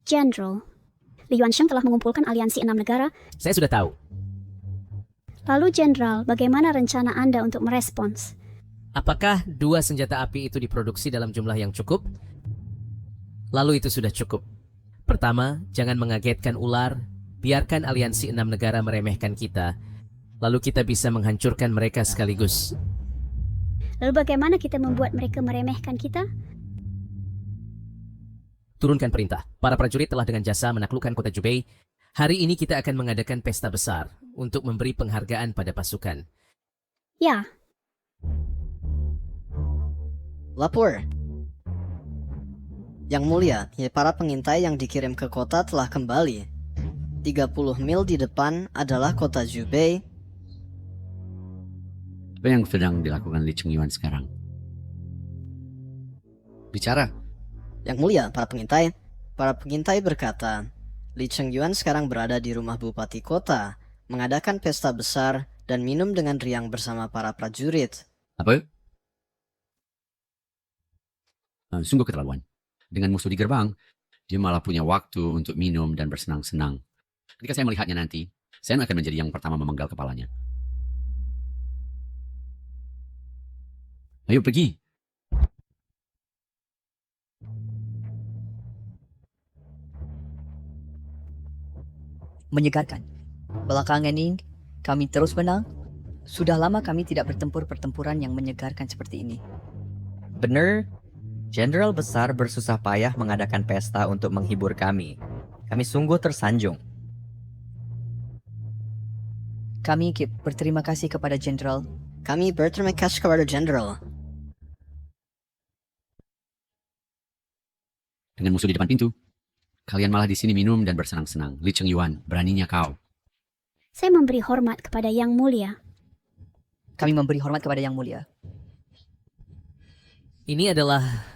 General, Li Yuansheng telah mengumpulkan aliansi 6 negara. Saya sudah tahu. Lalu Jenderal, bagaimana rencana Anda untuk merespons? Apakah 2 senjata api itu diproduksi dalam jumlah yang cukup? Lalu itu sudah cukup. Pertama, jangan mengagetkan ular. Biarkan aliansi 6 negara meremehkan kita. Lalu kita bisa menghancurkan mereka sekaligus. Lalu bagaimana kita membuat mereka meremehkan kita? Turunkan perintah. Para prajurit telah dengan jasa menaklukkan kota Jubei. Hari ini kita akan mengadakan pesta besar untuk memberi penghargaan pada pasukan. Ya. Lapor. Yang mulia, para pengintai yang dikirim ke kota telah kembali. 30 mil di depan adalah kota Jubei. Apa yang sedang dilakukan Li Chengyuan sekarang? Bicara. Yang mulia, para pengintai berkata, Li Chengyuan sekarang berada di rumah bupati kota, mengadakan pesta besar dan minum dengan riang bersama para prajurit. Apa? Sungguh keterlaluan. Dengan musuh di gerbang, dia malah punya waktu untuk minum dan bersenang-senang. Ketika saya melihatnya nanti, saya akan menjadi yang pertama memenggal kepalanya. Ayo pergi. Menyegarkan. Belakangan ini, kami terus menang. Sudah lama kami tidak bertempur pertempuran yang menyegarkan seperti ini. Benar, Jenderal Besar bersusah payah mengadakan pesta untuk menghibur kami. Kami sungguh tersanjung. Kami berterima kasih kepada Jenderal. Kami berterima kasih kepada Jenderal. Dengan musuh di depan pintu, kalian malah di sini minum dan bersenang-senang. Li Chengyuan, beraninya kau. Saya memberi hormat kepada Yang Mulia. Kami memberi hormat kepada Yang Mulia. Ini adalah...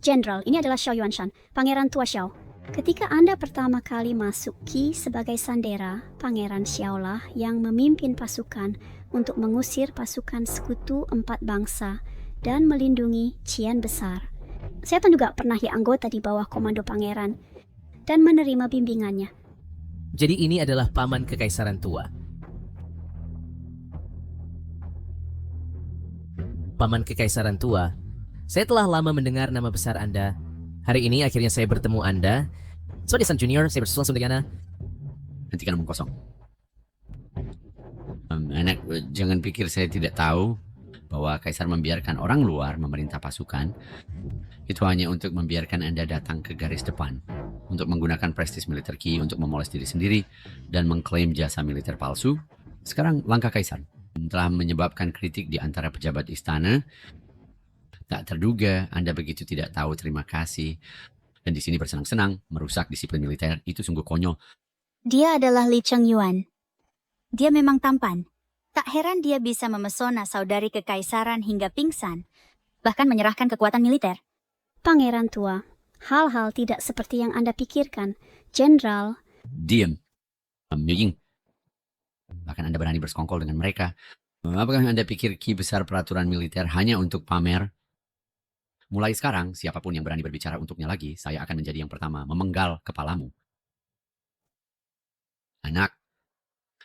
Jenderal, ini adalah Xiao Yuanshan, Pangeran Tua Xiao. Ketika Anda pertama kali masuk Qi sebagai sandera, Pangeran Xiao lah yang memimpin pasukan untuk mengusir pasukan sekutu 4 bangsa dan melindungi Qian besar. Saya pun juga pernah jadi anggota di bawah komando pangeran dan menerima bimbingannya. Jadi ini adalah paman kekaisaran tua. Paman kekaisaran tua, saya telah lama mendengar nama besar Anda. Hari ini akhirnya saya bertemu Anda. Sodesan Junior, saya bersuasana dengan Anda. Hentikan omong kosong. Anak, jangan pikir saya tidak tahu bahwa Kaisar membiarkan orang luar memerintah pasukan. Itu hanya untuk membiarkan Anda datang ke garis depan. Untuk menggunakan prestis militer Qi untuk memoles diri sendiri dan mengklaim jasa militer palsu. Sekarang langkah Kaisar telah menyebabkan kritik di antara pejabat istana. Tak terduga Anda begitu tidak tahu terima kasih. Dan di sini bersenang-senang, merusak disiplin militer, itu sungguh konyol. Dia adalah Li Chengyuan. Dia memang tampan. Tak heran dia bisa memesona saudari kekaisaran hingga pingsan, bahkan menyerahkan kekuatan militer. Pangeran Tua, hal-hal tidak seperti yang Anda pikirkan. Jenderal. Diam. Ying. Bahkan Anda berani bersekongkol dengan mereka. Apakah Anda pikir Qi besar peraturan militer hanya untuk pamer? Mulai sekarang, siapapun yang berani berbicara untuknya lagi, saya akan menjadi yang pertama memenggal kepalamu. Anak,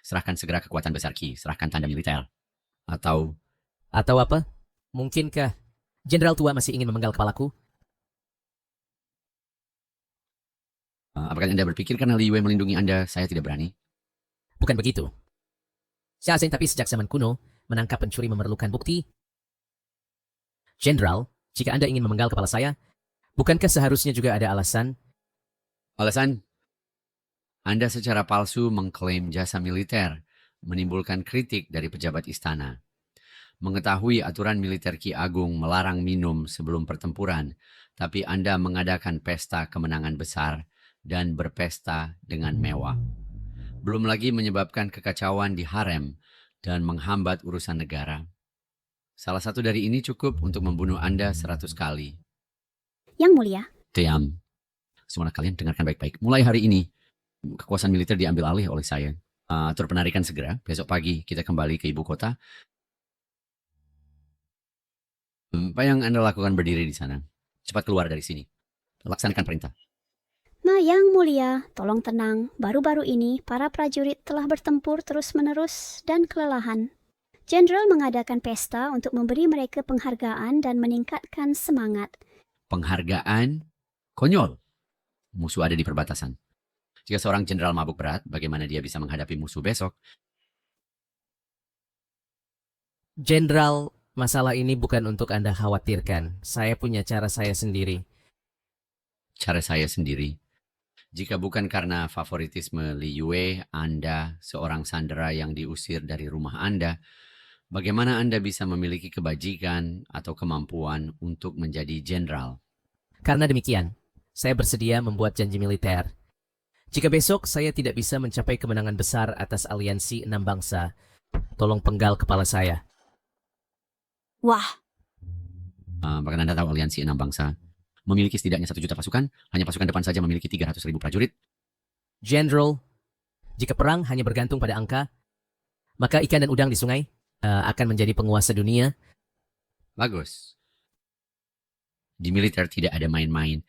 serahkan segera kekuatan besar Qi, serahkan tanda militer. Atau apa? Mungkinkah Jenderal tua masih ingin memenggal kepalaku? Apakah Anda berpikir karena Li Yue melindungi Anda, saya tidak berani? Bukan begitu. Saya asing tapi sejak zaman kuno, menangkap pencuri memerlukan bukti. Jenderal, jika Anda ingin memenggal kepala saya, bukankah seharusnya juga ada alasan? Alasan? Anda secara palsu mengklaim jasa militer, menimbulkan kritik dari pejabat istana. Mengetahui aturan militer Ki Agung melarang minum sebelum pertempuran, tapi Anda mengadakan pesta kemenangan besar dan berpesta dengan mewah. Belum lagi menyebabkan kekacauan di harem dan menghambat urusan negara. Salah satu dari ini cukup untuk membunuh Anda 100 kali. Yang Mulia, Diam. Semua kalian dengarkan baik-baik. Mulai hari ini, kekuasaan militer diambil alih oleh saya. Atur penarikan segera. Besok pagi kita kembali ke ibu kota. Apa yang Anda lakukan berdiri di sana? Cepat keluar dari sini. Laksanakan perintah. Yang Mulia, tolong tenang. Baru-baru ini, para prajurit telah bertempur terus-menerus dan kelelahan. Jenderal mengadakan pesta untuk memberi mereka penghargaan dan meningkatkan semangat. Penghargaan? Konyol. Musuh ada di perbatasan. Jika seorang jenderal mabuk berat, bagaimana dia bisa menghadapi musuh besok? Jenderal, masalah ini bukan untuk Anda khawatirkan. Saya punya cara saya sendiri. Cara saya sendiri. Jika bukan karena favoritisme Li Yue, Anda seorang sandera yang diusir dari rumah Anda, bagaimana Anda bisa memiliki kebajikan atau kemampuan untuk menjadi jenderal? Karena demikian, saya bersedia membuat janji militer. Jika besok saya tidak bisa mencapai kemenangan besar atas aliansi 6 bangsa, tolong penggal kepala saya. Wah. Bahkan Anda tahu aliansi 6 bangsa memiliki setidaknya 1 juta pasukan, hanya pasukan depan saja memiliki 300.000 prajurit. General, jika perang hanya bergantung pada angka, maka ikan dan udang di sungai akan menjadi penguasa dunia. Bagus. Di militer tidak ada main-main.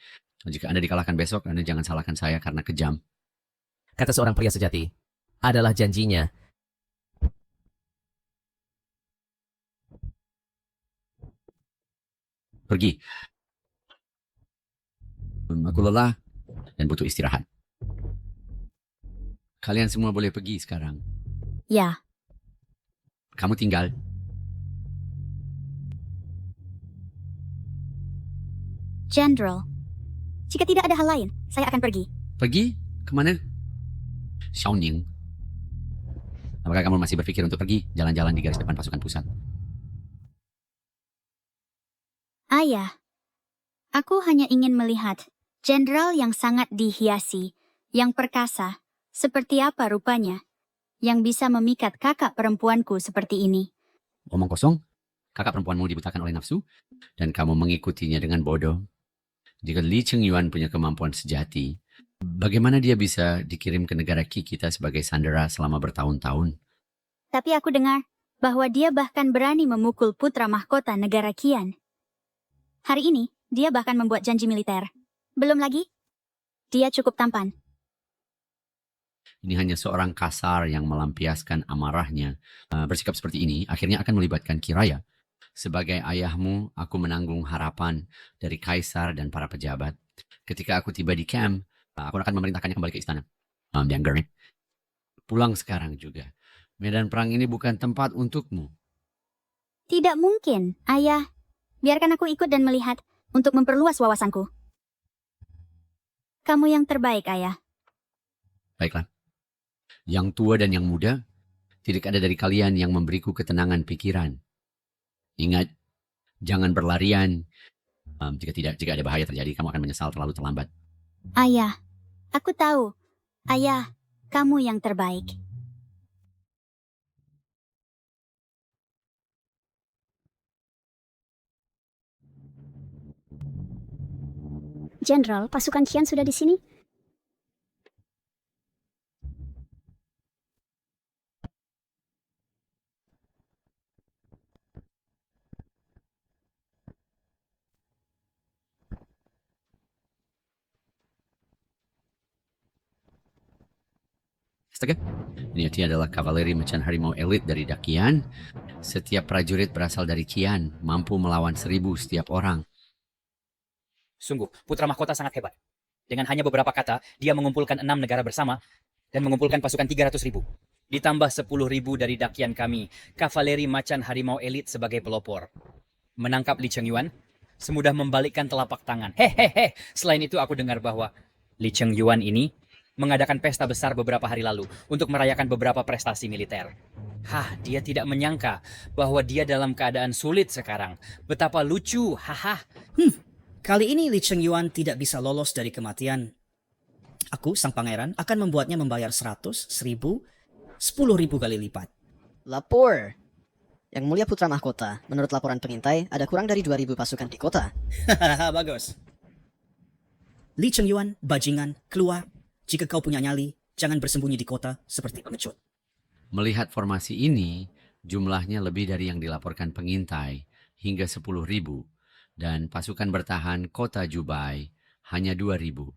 Jika Anda dikalahkan besok, Anda jangan salahkan saya karena kejam. Kata seorang pria sejati, adalah janjinya. Pergi. Aku lelah dan butuh istirahat. Kalian semua boleh pergi sekarang. Ya. Kamu tinggal. General, jika tidak ada hal lain, saya akan pergi. Pergi? Kemana? Xiaoning. Apakah kamu masih berpikir untuk pergi jalan-jalan di garis depan pasukan pusat? Ayah, aku hanya ingin melihat jenderal yang sangat dihiasi, yang perkasa, seperti apa rupanya, yang bisa memikat kakak perempuanku seperti ini. Omong kosong, kakak perempuanmu dibutakan oleh nafsu, dan kamu mengikutinya dengan bodoh. Jika Li Chengyuan punya kemampuan sejati, bagaimana dia bisa dikirim ke negara Qi kita sebagai sandera selama bertahun-tahun? Tapi aku dengar bahwa dia bahkan berani memukul putra mahkota negara Qian. Hari ini, dia bahkan membuat janji militer. Belum lagi, dia cukup tampan. Ini hanya seorang kasar yang melampiaskan amarahnya. Bersikap seperti ini akhirnya akan melibatkan Kiraya. Sebagai ayahmu, aku menanggung harapan dari kaisar dan para pejabat. Ketika aku tiba di camp, aku akan memerintahkannya kembali ke istana. Dianggarnya. Pulang sekarang juga. Medan perang ini bukan tempat untukmu. Tidak mungkin, ayah. Biarkan aku ikut dan melihat untuk memperluas wawasanku. Kamu yang terbaik, ayah. Baiklah. Yang tua dan yang muda, tidak ada dari kalian yang memberiku ketenangan pikiran. Ingat, jangan berlarian. Jika ada bahaya terjadi, kamu akan menyesal terlalu terlambat. Ayah, aku tahu. Ayah, kamu yang terbaik. Jenderal, pasukan Qian sudah di sini? Astaga, ini adalah kavaleri macan harimau elit dari Dakian. Setiap prajurit berasal dari Qian, mampu melawan 1.000 setiap orang. Sungguh, putra mahkota sangat hebat. Dengan hanya beberapa kata, dia mengumpulkan 6 negara bersama dan mengumpulkan pasukan 300.000. Ditambah 10.000 dari dakian kami, kavaleri macan harimau elit sebagai pelopor. menangkap Li Chengyuan semudah membalikkan telapak tangan. Hehehe. Selain itu aku dengar bahwa Li Chengyuan ini mengadakan pesta besar beberapa hari lalu untuk merayakan beberapa prestasi militer. Dia tidak menyangka bahwa dia dalam keadaan sulit sekarang. Betapa lucu, Kali ini Li Chengyuan tidak bisa lolos dari kematian. Aku, sang pangeran, akan membuatnya membayar 100, 1000, 10.000 kali lipat. Lapor. Yang mulia putra mahkota, menurut laporan pengintai, ada kurang dari 2.000 pasukan di kota. Bagus. Li Chengyuan, bajingan, keluar. Jika kau punya nyali, jangan bersembunyi di kota seperti pengecut. Melihat formasi ini, jumlahnya lebih dari yang dilaporkan pengintai, hingga 10.000, dan pasukan bertahan kota Jubai hanya 2.000.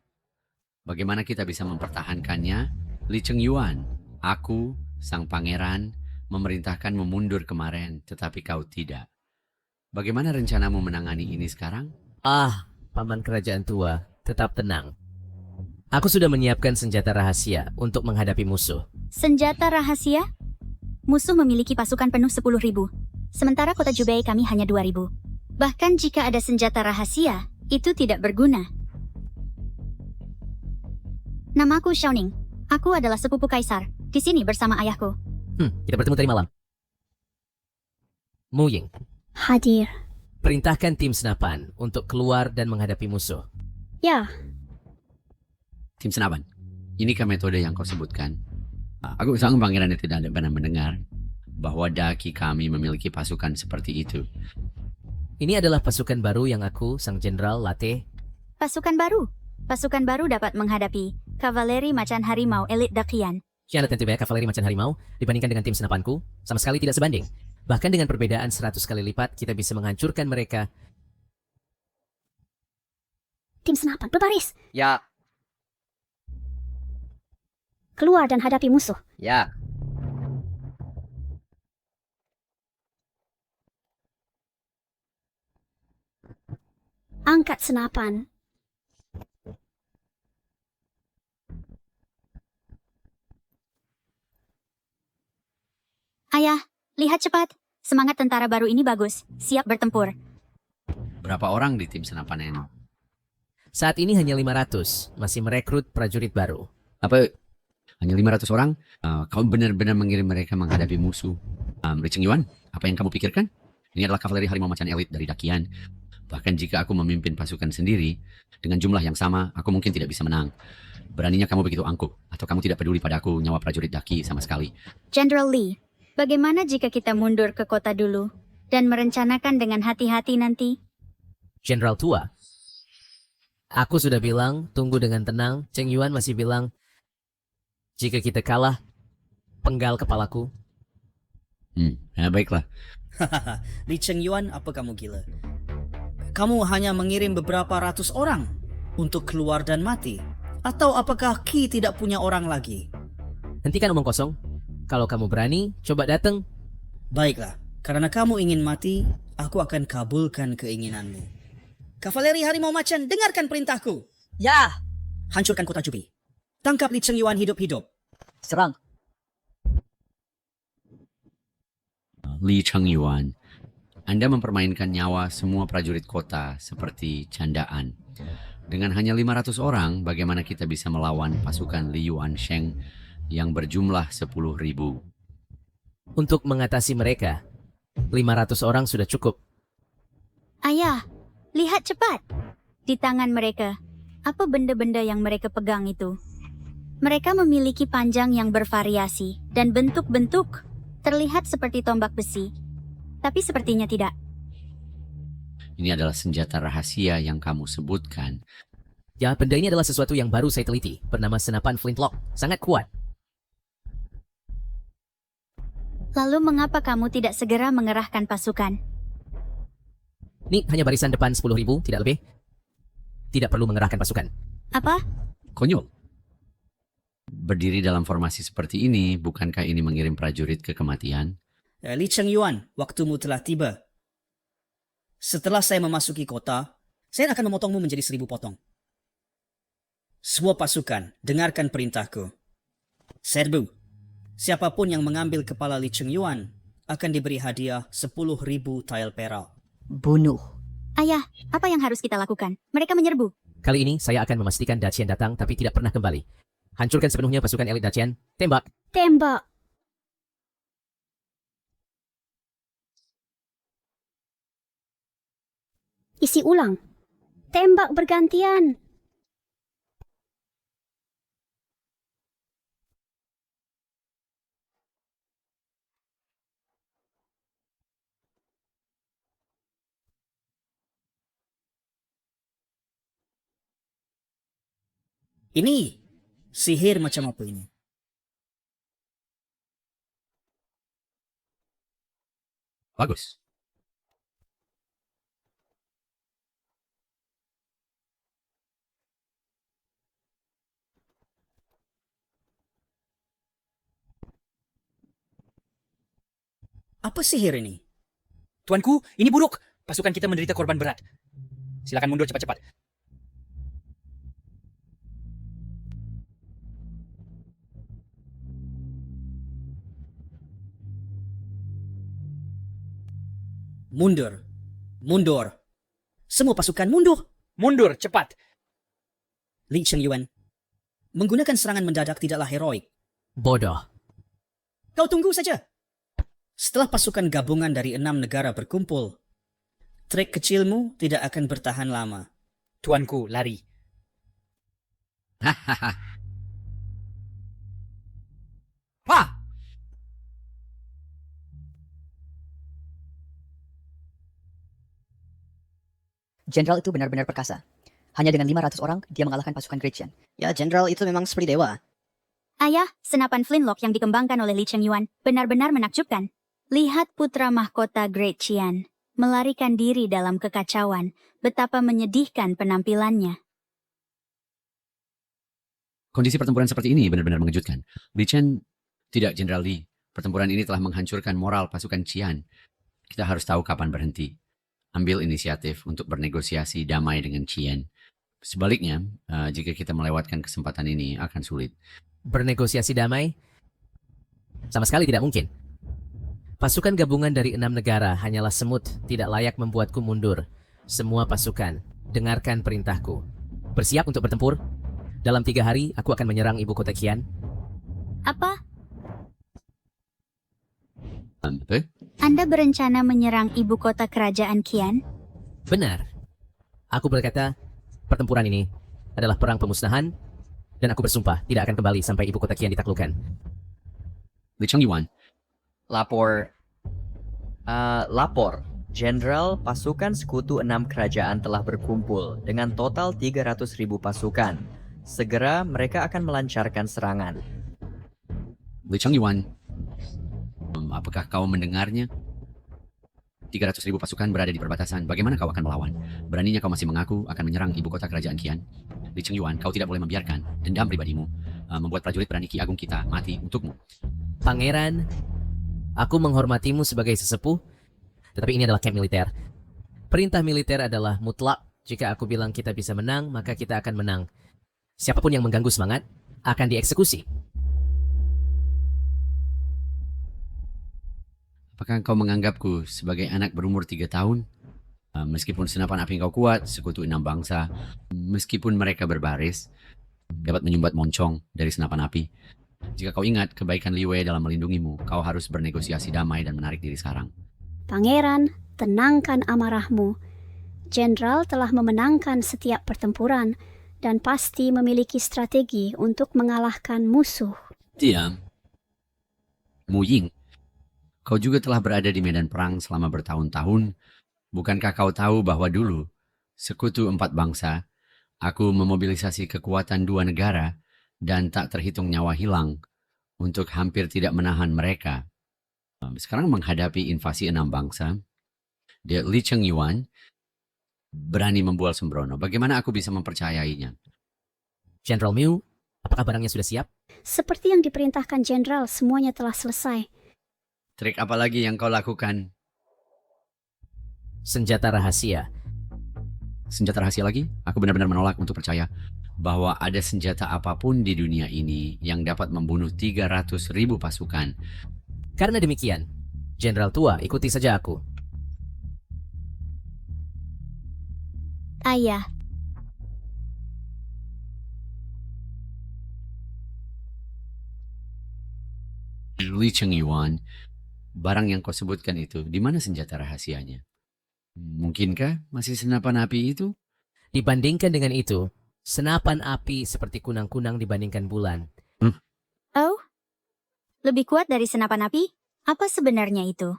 Bagaimana kita bisa mempertahankannya? Li Chengyuan, aku, sang pangeran, memerintahkanmu mundur kemarin, tetapi kau tidak. Bagaimana rencanamu menangani ini sekarang? Paman kerajaan tua, tetap tenang. Aku sudah menyiapkan senjata rahasia untuk menghadapi musuh. Senjata rahasia? Musuh memiliki pasukan penuh 10.000. Sementara kota Jubai kami hanya 2.000. Bahkan jika ada senjata rahasia, itu tidak berguna. Namaku Xiaoning. Aku adalah sepupu kaisar. Di sini bersama ayahku. Kita bertemu tadi malam. Mu Ying, Hadir. perintahkan tim senapan untuk keluar dan menghadapi musuh. Ya, Tim senapan, inikah metode yang kau sebutkan? Aku sang pangeran yang tidak pernah mendengar bahwa daki kami memiliki pasukan seperti itu. Ini adalah pasukan baru yang aku, sang jenderal, latih. Pasukan baru. Pasukan baru dapat menghadapi kavaleri macan harimau elit Dakian. Kianat tentu banyak kavaleri macan harimau dibandingkan dengan tim senapanku, sama sekali tidak sebanding. Bahkan dengan perbedaan 100 kali lipat, kita bisa menghancurkan mereka. tim senapan berbaris. Ya, Keluar dan hadapi musuh. ya. Angkat senapan. Ayah, lihat cepat. Semangat tentara baru ini bagus. Siap bertempur. Berapa orang di tim senapan ini? Saat ini hanya 500, masih merekrut prajurit baru. Apa? Hanya 500 orang? Kau benar-benar mengirim mereka menghadapi musuh. Li Chengyuan, apa yang kamu pikirkan? Ini adalah kavaleri harimau macan elit dari Dakian. Bahkan jika aku memimpin pasukan sendiri, dengan jumlah yang sama, aku mungkin tidak bisa menang. Beraninya kamu begitu angkuh, atau kamu tidak peduli padaku nyawa prajurit Daki sama sekali. General Lee, bagaimana jika kita mundur ke kota dulu dan merencanakan dengan hati-hati nanti? Jenderal tua, aku sudah bilang tunggu dengan tenang. Cheng Yuan masih bilang, jika kita kalah, penggal kepalaku. Ya baiklah. Li Chengyuan, apa kamu gila? Kamu hanya mengirim beberapa ratus orang untuk keluar dan mati? Atau apakah Qi tidak punya orang lagi? Hentikan omong kosong. Kalau kamu berani, coba datang. Baiklah, karena kamu ingin mati, aku akan kabulkan keinginanmu. Kavaleri harimau macan, dengarkan perintahku. Ya. Hancurkan kota Jubi. Tangkap Li Chengyuan hidup-hidup. Serang. Li Chengyuan, Anda mempermainkan nyawa semua prajurit kota seperti candaan. Dengan hanya 500 orang, bagaimana kita bisa melawan pasukan Li Yuansheng yang berjumlah 10.000? Untuk mengatasi mereka, 500 orang sudah cukup. Ayah, lihat cepat. Di tangan mereka, apa benda-benda yang mereka pegang itu? Mereka memiliki panjang yang bervariasi dan bentuk-bentuk. Terlihat seperti tombak besi, tapi sepertinya tidak. Ini adalah senjata rahasia yang kamu sebutkan. Ya, benda ini adalah sesuatu yang baru saya teliti, bernama senapan flintlock. Sangat kuat. Lalu mengapa kamu tidak segera mengerahkan pasukan? Ini hanya barisan depan 10.000, tidak lebih. Tidak perlu mengerahkan pasukan. Apa? Konyol. Berdiri dalam formasi seperti ini, bukankah ini mengirim prajurit ke kematian? Li Chengyuan, waktumu telah tiba. Setelah saya memasuki kota, saya akan memotongmu menjadi 1.000 potong. Semua pasukan, dengarkan perintahku. Serbu, siapapun yang mengambil kepala Li Chengyuan akan diberi hadiah 10.000 tael perak. bunuh. Ayah, apa yang harus kita lakukan? Mereka menyerbu. Kali ini saya akan memastikan Dacian datang tapi tidak pernah kembali. Hancurkan sepenuhnya pasukan elit Dacian. Tembak. Tembak. Isi ulang. Tembak bergantian. Ini sihir macam apa ini? Bagus. Apa sihir ini? Tuanku, ini buruk. Pasukan kita menderita korban berat. Silakan mundur cepat-cepat. Mundur. Mundur. Semua pasukan mundur. Mundur, cepat. Li Chengyuan, menggunakan serangan mendadak tidaklah heroik. Bodoh. Kau tunggu saja. Setelah pasukan gabungan dari 6 negara berkumpul, trik kecilmu tidak akan bertahan lama. Tuanku, lari. Wah! Jenderal itu benar-benar perkasa. Hanya dengan 500 orang, dia mengalahkan pasukan Great Qian. Ya, jenderal itu memang seperti dewa. Ayah, senapan flintlock yang dikembangkan oleh Li Chengyuan benar-benar menakjubkan. Lihat putra mahkota Great Qian melarikan diri dalam kekacauan. Betapa menyedihkan penampilannya. Kondisi pertempuran seperti ini benar-benar mengejutkan. Li Chen, tidak Jenderal Li. Pertempuran ini telah menghancurkan moral pasukan Qian. Kita harus tahu kapan berhenti. Ambil inisiatif untuk bernegosiasi damai dengan Qian. Sebaliknya, jika kita melewatkan kesempatan ini akan sulit. Bernegosiasi damai? Sama sekali tidak mungkin. Pasukan gabungan dari 6 negara hanyalah semut, tidak layak membuatku mundur. Semua pasukan, dengarkan perintahku. Bersiap untuk bertempur. Dalam 3 hari, aku akan menyerang ibu kota Qian. Apa? Apa? Anda berencana menyerang ibu kota kerajaan Qian? Benar. Aku berkata, pertempuran ini adalah perang pemusnahan, dan aku bersumpah tidak akan kembali sampai ibu kota Qian ditaklukkan. Li Chengyuan. Lapor. Jenderal, pasukan sekutu 6 kerajaan telah berkumpul dengan total 300.000 pasukan. Segera mereka akan melancarkan serangan. Li Chengyuan. Apakah kau mendengarnya? 300.000 pasukan berada di perbatasan. Bagaimana kau akan melawan? Beraninya kau masih mengaku akan menyerang ibu kota kerajaan Qian? Li Chengyuan, kau tidak boleh membiarkan dendam pribadimu membuat prajurit berani Ki Agung kita mati untukmu. Pangeran, aku menghormatimu sebagai sesepuh, tetapi ini adalah camp militer. Perintah militer adalah mutlak. Jika aku bilang kita bisa menang, maka kita akan menang. Siapapun yang mengganggu semangat akan dieksekusi. Apakah kau menganggapku sebagai anak berumur 3 tahun? Meskipun senapan api kau kuat, sekutu 6 bangsa, meskipun mereka berbaris, dapat menyumbat moncong dari senapan api. Jika kau ingat kebaikan Li Wei dalam melindungimu, kau harus bernegosiasi damai dan menarik diri sekarang. Pangeran, tenangkan amarahmu. Jenderal telah memenangkan setiap pertempuran dan pasti memiliki strategi untuk mengalahkan musuh. Diam. Mu Ying, kau juga telah berada di medan perang selama bertahun-tahun. Bukankah kau tahu bahwa dulu, sekutu 4 bangsa, aku memobilisasi kekuatan 2 negara dan tak terhitung nyawa hilang untuk hampir tidak menahan mereka. Sekarang menghadapi invasi 6 bangsa, Li Chengyuan berani membual sembrono. Bagaimana aku bisa mempercayainya? Jenderal Miu, apakah barangnya sudah siap? Seperti yang diperintahkan Jenderal, semuanya telah selesai. Trik apa lagi yang kau lakukan? Senjata rahasia. Senjata rahasia lagi? Aku benar-benar menolak untuk percaya bahwa ada senjata apapun di dunia ini yang dapat membunuh 300.000 pasukan. Karena demikian, Jenderal tua, ikuti saja aku. Ayah, Li Chengyuan, barang yang kau sebutkan itu, di mana senjata rahasianya? Mungkinkah masih senapan api itu? Dibandingkan dengan itu, senapan api seperti kunang-kunang dibandingkan bulan. oh, lebih kuat dari senapan api? Apa sebenarnya itu?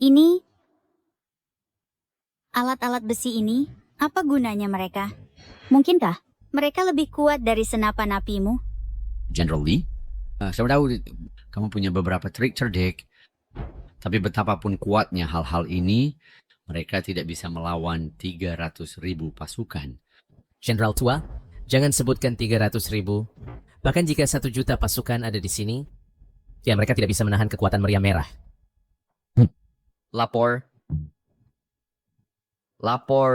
Ini alat-alat besi ini, apa gunanya mereka? Mungkinkah mereka lebih kuat dari senapan apimu? General Lee? Saya tahu kamu punya beberapa trik cerdik. Tapi betapapun kuatnya hal-hal ini, mereka tidak bisa melawan 300.000 pasukan. Jenderal tua, jangan sebutkan 300.000. Bahkan jika 1 juta pasukan ada di sini, ya mereka tidak bisa menahan kekuatan meriam merah. Lapor,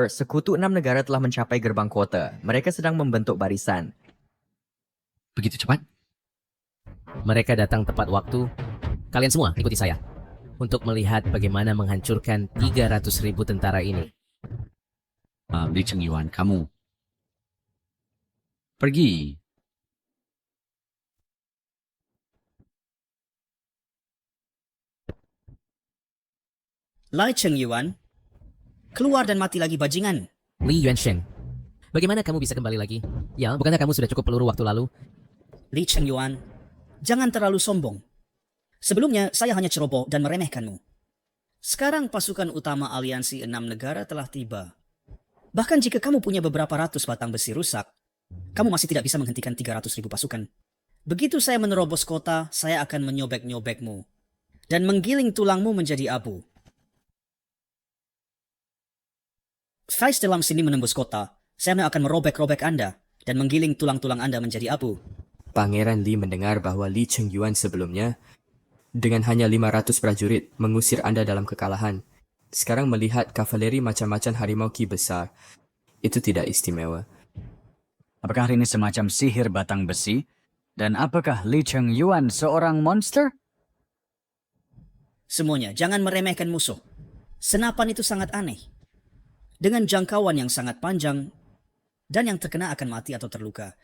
Sekutu 6 negara telah mencapai gerbang kota. Mereka sedang membentuk barisan. Begitu cepat? Mereka datang tepat waktu. Kalian semua ikuti saya untuk melihat bagaimana menghancurkan 300.000 tentara ini. Li Chengyuan, kamu pergi. Lai Chengyuan, keluar dan mati lagi bajingan. Li Yuansheng, bagaimana kamu bisa kembali lagi? Ya, bukankah kamu sudah cukup peluru waktu lalu? Li Chengyuan, jangan terlalu sombong. Sebelumnya, saya hanya ceroboh dan meremehkanmu. Sekarang pasukan utama aliansi 6 negara telah tiba. Bahkan jika kamu punya beberapa ratus batang besi rusak, kamu masih tidak bisa menghentikan 300.000 pasukan. Begitu saya menerobos kota, saya akan menyobek-nyobekmu dan menggiling tulangmu menjadi abu. Faiz dalam sini menembus kota, saya akan merobek-robek Anda dan menggiling tulang-tulang Anda menjadi abu. Pangeran Li mendengar bahwa Li Chengyuan sebelumnya dengan hanya 500 prajurit mengusir Anda dalam kekalahan. Sekarang melihat kavaleri macam-macam harimau ki besar, itu tidak istimewa. Apakah ini semacam sihir batang besi? Dan apakah Li Chengyuan seorang monster? Semuanya, jangan meremehkan musuh. Senapan itu sangat aneh. Dengan jangkauan yang sangat panjang, dan yang terkena akan mati atau terluka.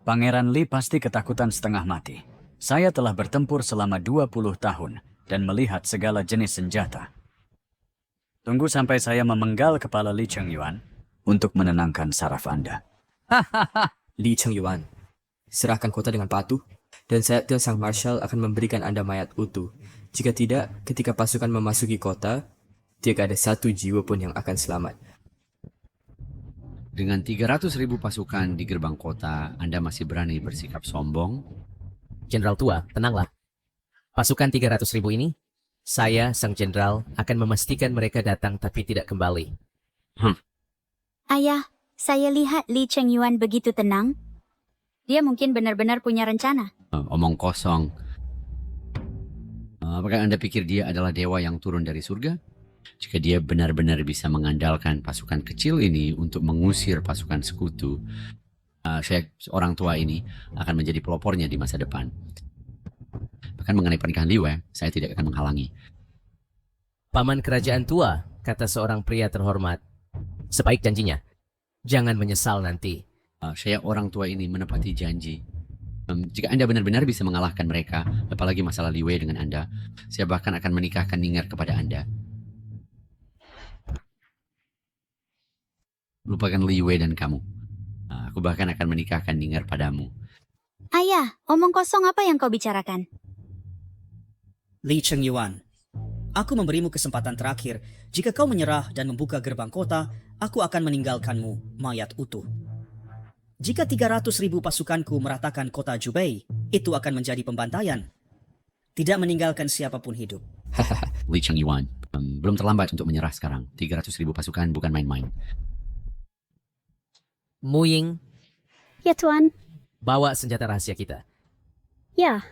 Pangeran Li pasti ketakutan setengah mati. Saya telah bertempur selama 20 tahun dan melihat segala jenis senjata. Tunggu sampai saya memenggal kepala Li Chengyuan untuk menenangkan saraf Anda. Li Chengyuan, serahkan kota dengan patuh, dan Sayaptil Sang Marshal akan memberikan Anda mayat utuh. Jika tidak, ketika pasukan memasuki kota, tidak ada 1 jiwa pun yang akan selamat. Dengan 300.000 pasukan di gerbang kota, Anda masih berani bersikap sombong? Jenderal tua, tenanglah. Pasukan 300.000 ini, saya, sang jenderal, akan memastikan mereka datang tapi tidak kembali. Ayah, saya lihat Li Chengyuan begitu tenang. Dia mungkin benar-benar punya rencana. Omong kosong. Apakah Anda pikir dia adalah dewa yang turun dari surga? Jika dia benar-benar bisa mengandalkan pasukan kecil ini untuk mengusir pasukan sekutu, saya, orang tua ini, akan menjadi pelopornya di masa depan. Bahkan mengenai pernikahan Li Wei, saya tidak akan menghalangi. Paman kerajaan tua, kata seorang pria terhormat. Sebaik janjinya, jangan menyesal nanti. Saya, orang tua ini, menepati janji. Jika Anda benar-benar bisa mengalahkan mereka, apalagi masalah Li Wei dengan Anda, saya bahkan akan menikahkan Ning'er kepada Anda. Lupakan Li Wei dan kamu. Aku bahkan akan menikahkan Ning'er padamu. Ayah, omong kosong apa yang kau bicarakan? Li Chengyuan, aku memberimu kesempatan terakhir. Jika kau menyerah dan membuka gerbang kota, aku akan meninggalkanmu mayat utuh. Jika 300.000 pasukanku meratakan kota Jubei, itu akan menjadi pembantaian. Tidak meninggalkan siapapun hidup. Li Chengyuan, belum terlambat untuk menyerah sekarang. 300.000 pasukan bukan main-main. Mu Ying, Ya, Tuan. bawa senjata rahasia kita. Ya.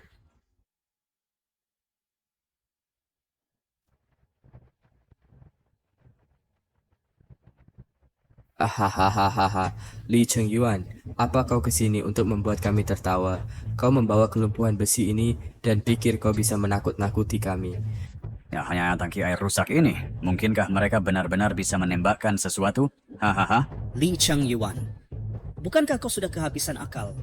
Hahaha, Li Chengyuan, apa kau kesini untuk membuat kami tertawa? Kau membawa kelumpuhan besi ini dan pikir kau bisa menakut-nakuti kami. Ya, hanya tangki air rusak ini. Mungkinkah mereka benar-benar bisa menembakkan sesuatu? Hahaha. Li Chengyuan, bukankah kau sudah kehabisan akal?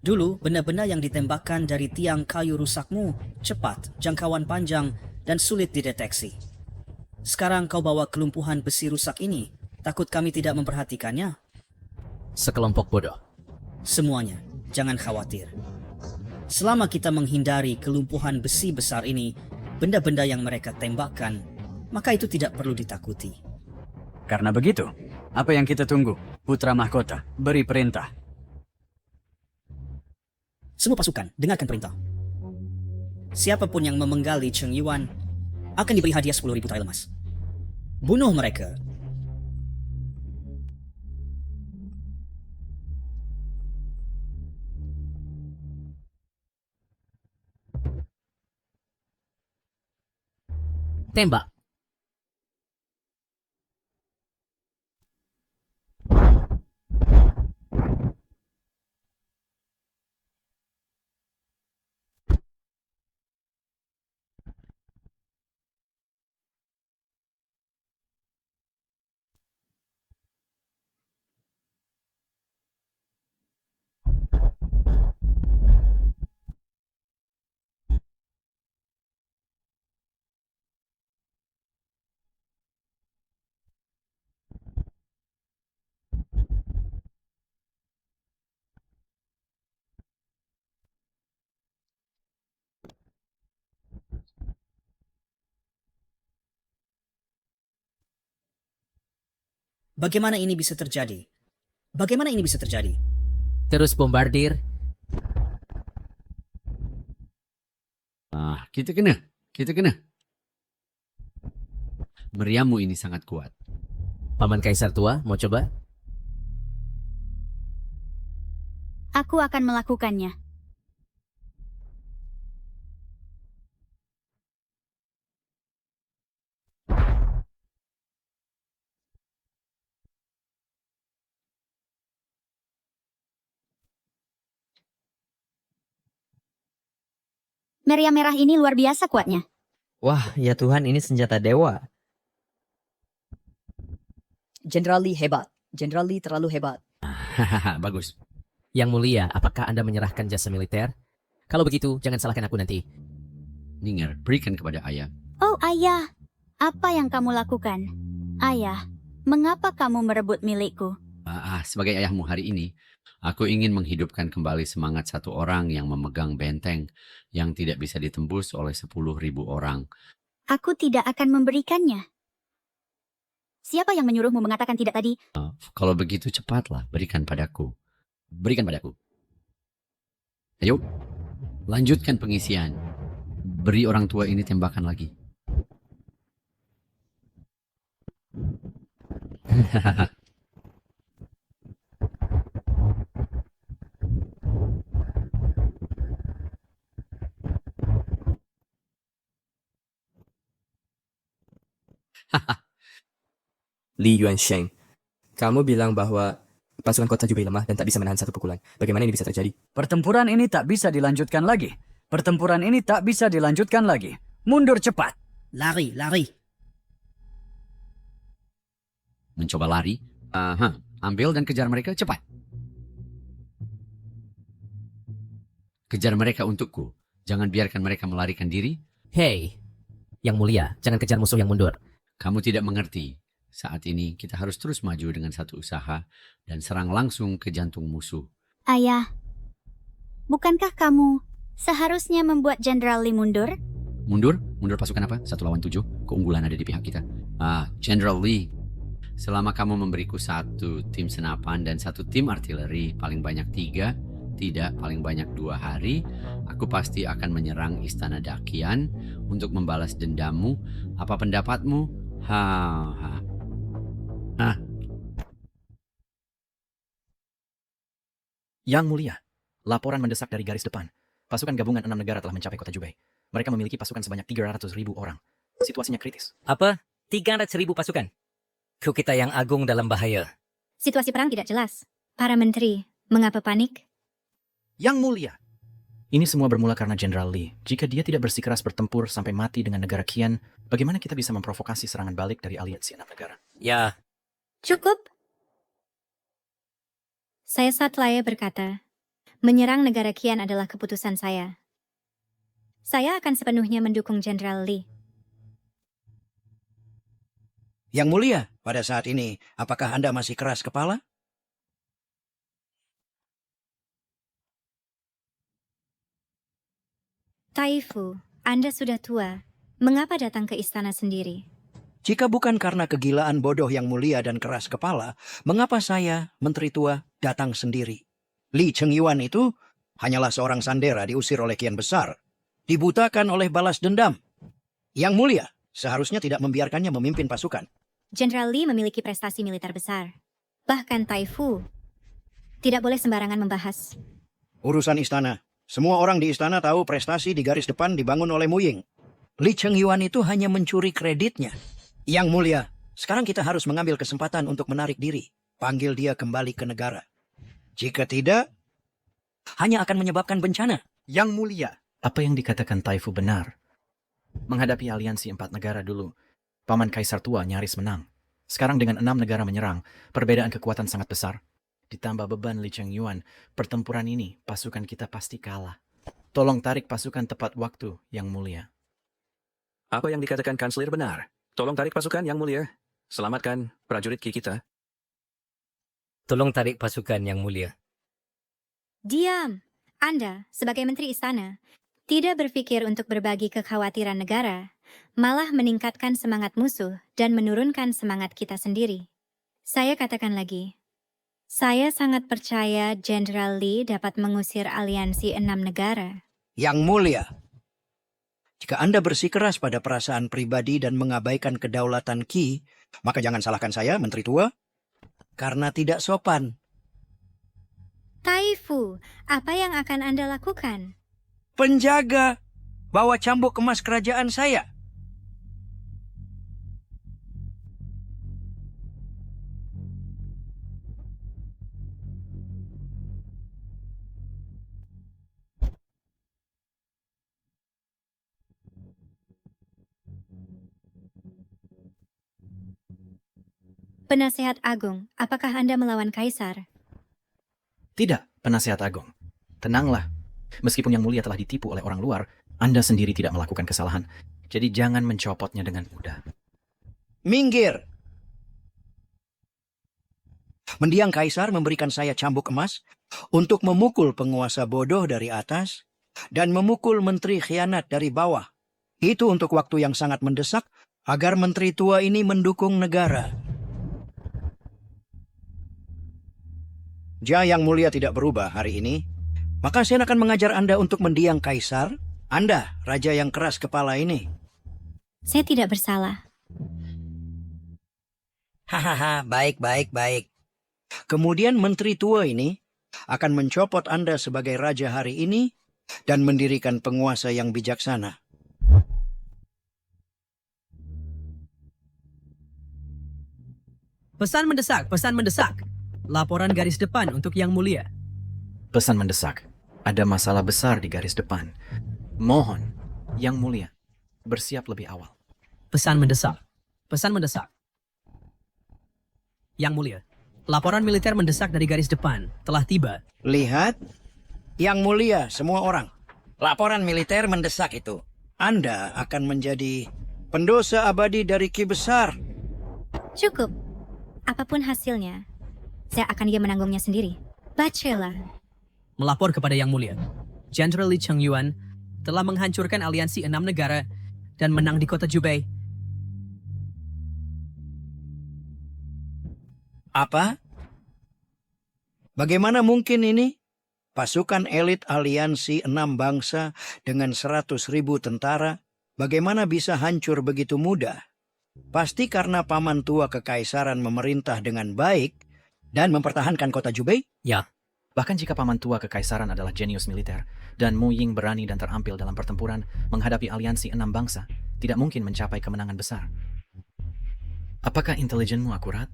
Dulu, benda-benda yang ditembakkan dari tiang kayu rusakmu cepat, jangkauan panjang, dan sulit dideteksi. Sekarang kau bawa kelumpuhan besi rusak ini. Takut kami tidak memperhatikannya? Sekelompok bodoh. Semuanya, jangan khawatir. Selama kita menghindari kelumpuhan besi besar ini, benda-benda yang mereka tembakkan, maka itu tidak perlu ditakuti. Karena begitu, apa yang kita tunggu? Putra mahkota, beri perintah. Semua pasukan, dengarkan perintah. Siapapun yang memenggal Li Chengyuan akan diberi hadiah 10.000 tael emas. Bunuh mereka. Tembak. Bagaimana ini bisa terjadi? Bagaimana ini bisa terjadi? Terus bombardir. Kita kena. Meriammu ini sangat kuat. Paman Kaisar tua, mau coba? Aku akan melakukannya. Meriam merah ini luar biasa kuatnya. Wah, ya Tuhan, ini senjata dewa. Jenderal Li hebat. Jenderal Li terlalu hebat. Hahaha, bagus. Yang mulia, apakah Anda menyerahkan jasa militer? Kalau begitu, jangan salahkan aku nanti. Ninger, berikan kepada ayah. Oh ayah, apa yang kamu lakukan? Ayah, mengapa kamu merebut milikku? Sebagai ayahmu hari ini, aku ingin menghidupkan kembali semangat satu orang yang memegang benteng yang tidak bisa ditembus oleh 10.000 orang. Aku tidak akan memberikannya. Siapa yang menyuruhmu mengatakan tidak tadi? Kalau begitu cepatlah, berikan padaku. Berikan padaku. Ayo, lanjutkan pengisian. Beri orang tua ini tembakan lagi. Li Yuansheng, kamu bilang bahwa pasukan kota Jubei lemah dan tak bisa menahan satu pukulan. Bagaimana ini bisa terjadi? Pertempuran ini tak bisa dilanjutkan lagi. Pertempuran ini tak bisa dilanjutkan lagi. Mundur cepat. Lari, lari. Mencoba lari? Ambil dan kejar mereka cepat. Kejar mereka untukku. Jangan biarkan mereka melarikan diri. Hei, yang mulia, jangan kejar musuh yang mundur. Kamu tidak mengerti. Saat ini kita harus terus maju dengan satu usaha dan serang langsung ke jantung musuh. Ayah, bukankah kamu seharusnya membuat Jenderal Li mundur? Mundur? Mundur pasukan apa? 1 lawan 7. Keunggulan ada di pihak kita. General Li, selama kamu memberiku 1 tim senapan dan 1 tim artileri, paling banyak 3, tidak paling banyak 2 hari, aku pasti akan menyerang Istana Dakian untuk membalas dendammu. Apa pendapatmu? Yang mulia, laporan mendesak dari garis depan. Pasukan gabungan 6 negara telah mencapai kota Jubei. Mereka memiliki pasukan sebanyak 300.000 orang. Situasinya kritis. Apa? 300.000 pasukan? Kru kita yang agung dalam bahaya. Situasi perang tidak jelas. Para menteri, mengapa panik? Yang mulia, ini semua bermula karena Jenderal Lee. Jika dia tidak bersikeras bertempur sampai mati dengan negara Qian, bagaimana kita bisa memprovokasi serangan balik dari aliansi 6 negara? Ya, Cukup. Saya Satlaya berkata, menyerang negara Qian adalah keputusan saya. Saya akan sepenuhnya mendukung Jenderal Lee. Yang mulia, pada saat ini, apakah Anda masih keras kepala? Taifu, Anda sudah tua. Mengapa datang ke istana sendiri? Jika bukan karena kegilaan bodoh yang mulia dan keras kepala, mengapa saya, Menteri Tua, datang sendiri? Li Chengyuan itu hanyalah seorang sandera diusir oleh Kian Besar. Dibutakan oleh balas dendam. Yang mulia, seharusnya tidak membiarkannya memimpin pasukan. Jenderal Lee memiliki prestasi militer besar. Bahkan Taifu tidak boleh sembarangan membahas. Urusan istana. Semua orang di istana tahu prestasi di garis depan dibangun oleh Mu Ying. Li Chengyuan itu hanya mencuri kreditnya. Yang mulia, sekarang kita harus mengambil kesempatan untuk menarik diri. Panggil dia kembali ke negara. Jika tidak, hanya akan menyebabkan bencana. Yang mulia, apa yang dikatakan Taifu benar. Menghadapi aliansi 4 negara dulu, Paman Kaisar Tua nyaris menang. Sekarang dengan 6 negara menyerang, perbedaan kekuatan sangat besar. Ditambah beban Li Chengyuan, pertempuran ini pasukan kita pasti kalah. Tolong tarik pasukan tepat waktu, Yang mulia. Apa yang dikatakan Kanselir benar. Tolong tarik pasukan, Yang mulia. Selamatkan prajurit Qi kita. tolong tarik pasukan, Yang mulia. Diam! Anda, sebagai Menteri Istana, tidak berpikir untuk berbagi kekhawatiran negara, malah meningkatkan semangat musuh dan menurunkan semangat kita sendiri. Saya katakan lagi, saya sangat percaya Jenderal Lee dapat mengusir aliansi 6 negara. Yang mulia, jika Anda bersikeras pada perasaan pribadi dan mengabaikan kedaulatan Qi, maka jangan salahkan saya, Menteri Tua, karena tidak sopan. Taifu, apa yang akan Anda lakukan? Penjaga, bawa cambuk emas kerajaan saya. Penasehat Agung, apakah Anda melawan Kaisar? Tidak, Penasehat Agung. Tenanglah. Meskipun Yang Mulia telah ditipu oleh orang luar, Anda sendiri tidak melakukan kesalahan. Jadi jangan mencopotnya dengan mudah. Minggir! Mendiang Kaisar memberikan saya cambuk emas untuk memukul penguasa bodoh dari atas dan memukul menteri khianat dari bawah. Itu untuk waktu yang sangat mendesak agar Menteri Tua ini mendukung negara. Jika Yang Mulia tidak berubah hari ini, maka saya akan mengajar Anda untuk mendiang Kaisar. Anda, raja yang keras kepala ini. Saya tidak bersalah. Hahaha, baik. Kemudian Menteri Tua ini akan mencopot Anda sebagai raja hari ini dan mendirikan penguasa yang bijaksana. Pesan mendesak. Laporan garis depan untuk Yang Mulia. Pesan mendesak. Ada masalah besar di garis depan. Mohon, Yang Mulia, bersiap lebih awal. Pesan mendesak. Yang Mulia, laporan militer mendesak dari garis depan telah tiba. Lihat, Yang Mulia, semua orang. Laporan militer mendesak itu. Anda akan menjadi pendosa abadi dari Qi Besar. Cukup. Apapun hasilnya, saya akan dia menanggungnya sendiri. Bacalah. Melapor kepada Yang Mulia, Jenderal Li Chengyuan telah menghancurkan aliansi 6 negara dan menang di kota Jubei. Apa? Bagaimana mungkin ini? Pasukan elit aliansi 6 bangsa dengan 100.000 tentara, bagaimana bisa hancur begitu mudah? Pasti karena Paman Tua Kekaisaran memerintah dengan baik dan mempertahankan kota Jubei? Ya. Bahkan jika Paman Tua Kekaisaran adalah jenius militer, dan Mu Ying berani dan terampil dalam pertempuran menghadapi aliansi 6 bangsa, tidak mungkin mencapai kemenangan besar. Apakah intelijenmu akurat?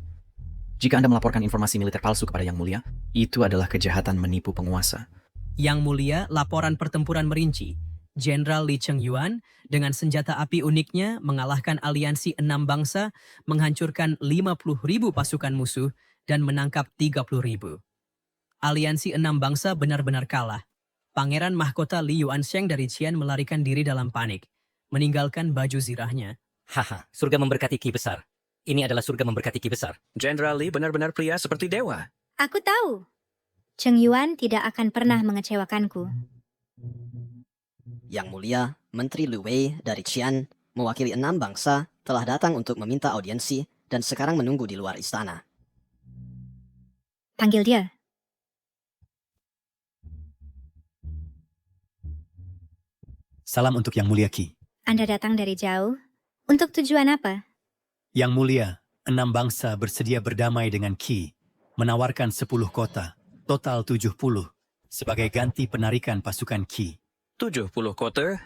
Jika Anda melaporkan informasi militer palsu kepada Yang Mulia, itu adalah kejahatan menipu penguasa. Yang Mulia, laporan pertempuran merinci. Jenderal Li Chengyuan dengan senjata api uniknya mengalahkan aliansi 6 bangsa, menghancurkan 50.000 pasukan musuh, dan menangkap 30.000. Aliansi 6 bangsa benar-benar kalah. Pangeran Mahkota Li Yuansheng dari Qian melarikan diri dalam panik, meninggalkan baju zirahnya. Haha, surga memberkati Ki besar. Ini adalah surga memberkati Ki besar. Jenderal Li benar-benar pria seperti dewa. Aku tahu. Cheng Yuan tidak akan pernah mengecewakanku. Yang Mulia, Menteri Lu Wei dari Qian, mewakili 6 bangsa, telah datang untuk meminta audiensi dan sekarang menunggu di luar istana. Panggil dia. Salam untuk Yang Mulia Qi. Anda datang dari jauh. Untuk tujuan apa? Yang Mulia, 6 bangsa bersedia berdamai dengan Qi, menawarkan 10 kota, total 70, sebagai ganti penarikan pasukan Qi. 70 kota?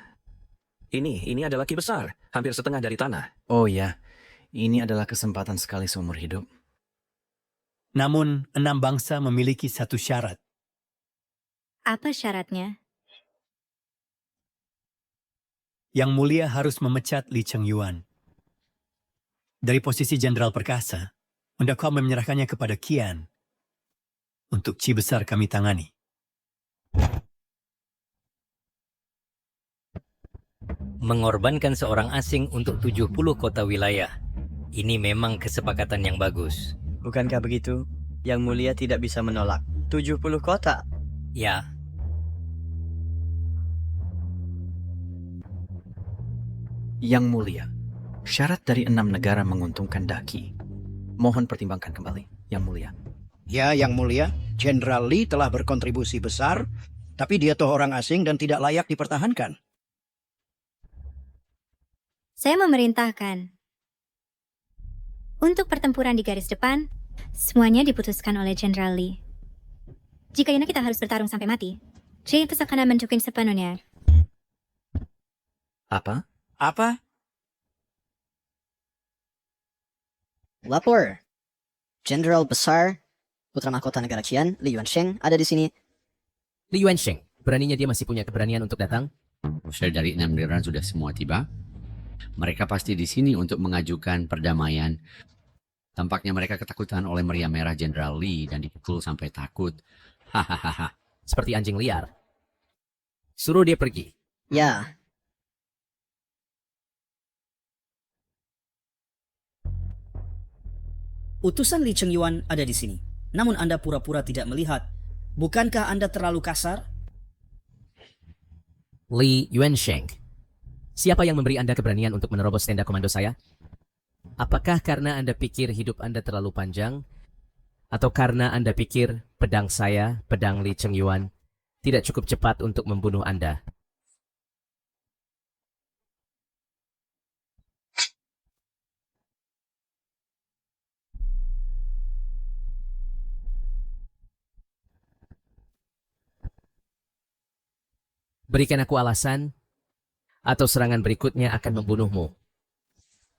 Ini adalah Ki besar, hampir setengah dari tanah. Oh ya, ini adalah kesempatan sekali seumur hidup. Namun, 6 bangsa memiliki satu syarat. Apa syaratnya? Yang Mulia harus memecat Li Chengyuan. Dari posisi jenderal perkasa, hendak kau menyerahkannya kepada Qian. Untuk Qi besar kami tangani. Mengorbankan seorang asing untuk 70 kota wilayah. Ini memang kesepakatan yang bagus. Bukankah begitu? Yang Mulia tidak bisa menolak 70 kota. Ya, Yang Mulia, syarat dari 6 negara menguntungkan Daki. Mohon pertimbangkan kembali, Yang Mulia. Ya, Yang Mulia, Jenderal Li telah berkontribusi besar, tapi dia toh orang asing dan tidak layak dipertahankan. Saya memerintahkan. Untuk pertempuran di garis depan, semuanya diputuskan oleh Jenderal Li. Jika ini kita harus bertarung sampai mati, saya itu akan mencukupi sepenuhnya. Apa? Apa? Lapor. Jenderal besar Putra Mahkota Negara Qian, Li Yuansheng, ada di sini. Li Yuansheng, beraninya dia masih punya keberanian untuk datang? Usai dari 6 negara sudah semua tiba. Mereka pasti di sini untuk mengajukan perdamaian. Tampaknya mereka ketakutan oleh meriam merah Jenderal Li dan dipukul sampai takut. Hahaha. Seperti anjing liar. Suruh dia pergi. Ya. Utusan Li Chengyuan ada di sini. Namun Anda pura-pura tidak melihat. Bukankah Anda terlalu kasar? Li Yuansheng, siapa yang memberi Anda keberanian untuk menerobos tenda komando saya? Apakah karena Anda pikir hidup Anda terlalu panjang? Atau karena Anda pikir pedang saya, pedang Li Chengyuan, tidak cukup cepat untuk membunuh Anda? Berikan aku alasan, atau serangan berikutnya akan membunuhmu.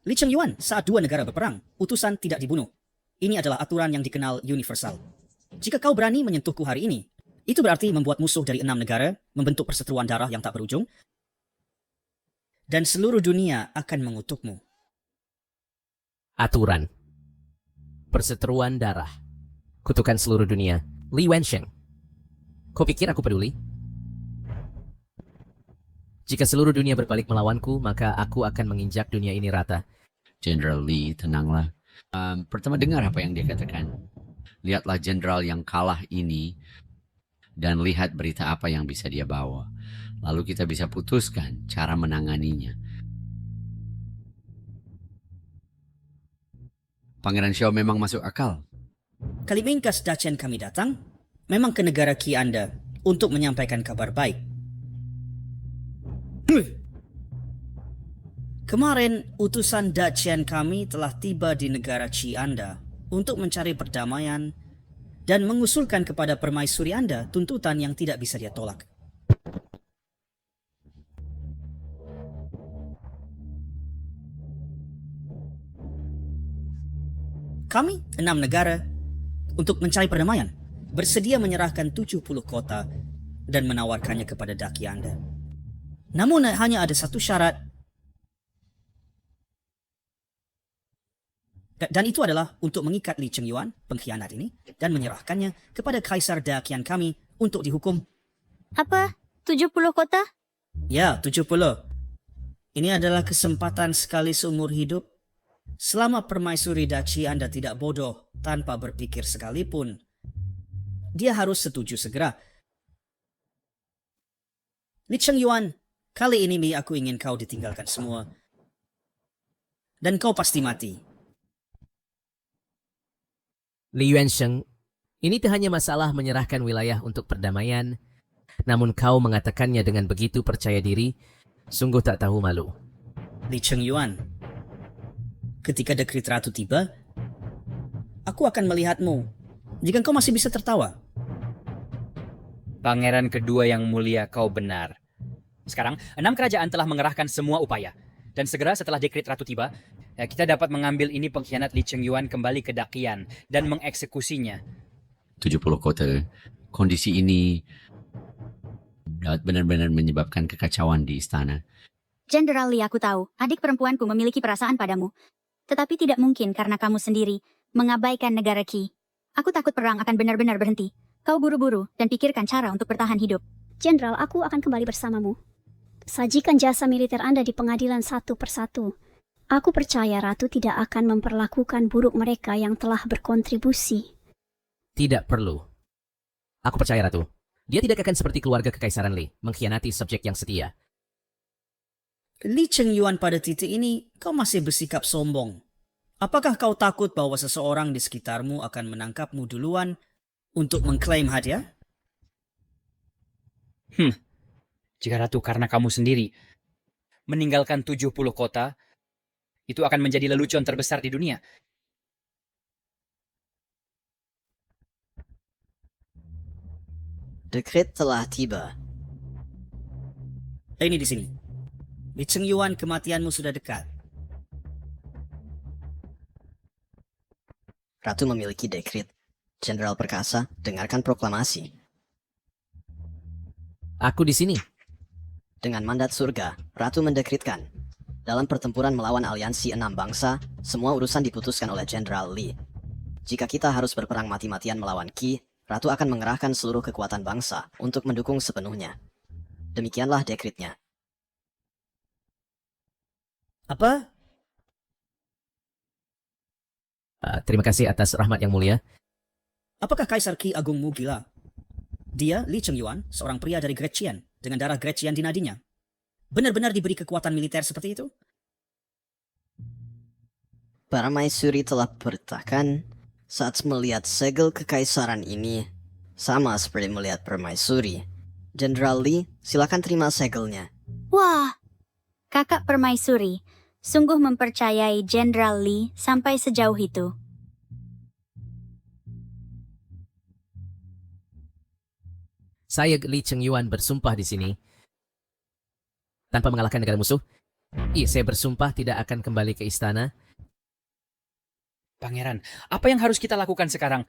Li Chengyuan, saat 2 negara berperang, utusan tidak dibunuh. Ini adalah aturan yang dikenal universal. Jika kau berani menyentuhku hari ini, itu berarti membuat musuh dari 6 negara, membentuk perseteruan darah yang tak berujung, dan seluruh dunia akan mengutukmu. Aturan. Perseteruan darah. Kutukan seluruh dunia. Li Yuansheng. Kau pikir aku peduli? Jika seluruh dunia berbalik melawanku, maka aku akan menginjak dunia ini rata. Jenderal Li, tenanglah. Pertama dengar apa yang dia katakan. Lihatlah jenderal yang kalah ini dan lihat berita apa yang bisa dia bawa. Lalu kita bisa putuskan cara menanganinya. Pangeran Xiao memang masuk akal. Kali mingkas Dacian kami datang, memang ke negara Qi Anda untuk menyampaikan kabar baik. Kemarin, utusan Dacian kami telah tiba di negara Qi Anda untuk mencari perdamaian dan mengusulkan kepada permaisuri Anda tuntutan yang tidak bisa dia tolak. Kami, 6 negara, untuk mencari perdamaian, bersedia menyerahkan 70 kota dan menawarkannya kepada daki Anda. Namun hanya ada satu syarat, dan itu adalah untuk mengikat Li Chengyuan, pengkhianat ini, dan menyerahkannya kepada kaisar dakian kami untuk dihukum. Apa? 70 kota? Ya, 70. Ini adalah kesempatan sekali seumur hidup. Selama permaisuri Daci Anda tidak bodoh tanpa berpikir sekalipun, dia harus setuju segera. Li Chengyuan, kali ini Mi, aku ingin kau ditinggalkan semua. Dan kau pasti mati. Li Yuansheng, ini tak hanya masalah menyerahkan wilayah untuk perdamaian, namun kau mengatakannya dengan begitu percaya diri, sungguh tak tahu malu. Li Chengyuan, ketika dekrit ratu tiba, aku akan melihatmu jika kau masih bisa tertawa. Pangeran kedua yang mulia, kau benar. Sekarang, 6 kerajaan telah mengerahkan semua upaya. Dan segera setelah dekrit ratu tiba, kita dapat mengambil ini pengkhianat Li Chengyuan kembali ke Dakian dan mengeksekusinya. 70 kota. Kondisi ini benar-benar menyebabkan kekacauan di istana. Jenderal Li, aku tahu, adik perempuanku memiliki perasaan padamu. Tetapi tidak mungkin karena kamu sendiri mengabaikan negara Qi. Aku takut perang akan benar-benar berhenti. Kau buru-buru dan pikirkan cara untuk bertahan hidup. Jenderal, aku akan kembali bersamamu. Sajikan jasa militer Anda di pengadilan satu persatu. Aku percaya Ratu tidak akan memperlakukan buruk mereka yang telah berkontribusi. Tidak perlu. Aku percaya Ratu. Dia tidak akan seperti keluarga kekaisaran Li, mengkhianati subjek yang setia. Li Chengyuan, pada titik ini kau masih bersikap sombong. Apakah kau takut bahwa seseorang di sekitarmu akan menangkapmu duluan untuk mengklaim hadiah? Jika Ratu karena kamu sendiri meninggalkan 70 kota, itu akan menjadi lelucon terbesar di dunia. Dekret telah tiba. Ini di sini. Li Chengyuan, kematianmu sudah dekat. Ratu memiliki dekret. Jenderal perkasa, dengarkan proklamasi. Aku di sini. Dengan mandat surga, Ratu mendekritkan. Dalam pertempuran melawan aliansi 6 bangsa, semua urusan diputuskan oleh Jenderal Li. Jika kita harus berperang mati-matian melawan Qi, Ratu akan mengerahkan seluruh kekuatan bangsa untuk mendukung sepenuhnya. Demikianlah dekritnya. Apa? Terima kasih atas rahmat yang mulia. Apakah Kaisar Qi Agungmu gila? Dia, Li Chengyuan, seorang pria dari Gretchen, dengan darah Gretchen di nadinya. Benar-benar diberi kekuatan militer seperti itu? Permaisuri telah bertahan saat melihat segel kekaisaran ini, sama seperti melihat permaisuri. Jenderal Li, silakan terima segelnya. Wah, kakak permaisuri, sungguh mempercayai Jenderal Li sampai sejauh itu. Saya Li Chengyuan bersumpah di sini tanpa mengalahkan negara musuh. Saya bersumpah tidak akan kembali ke istana. Pangeran, apa yang harus kita lakukan sekarang?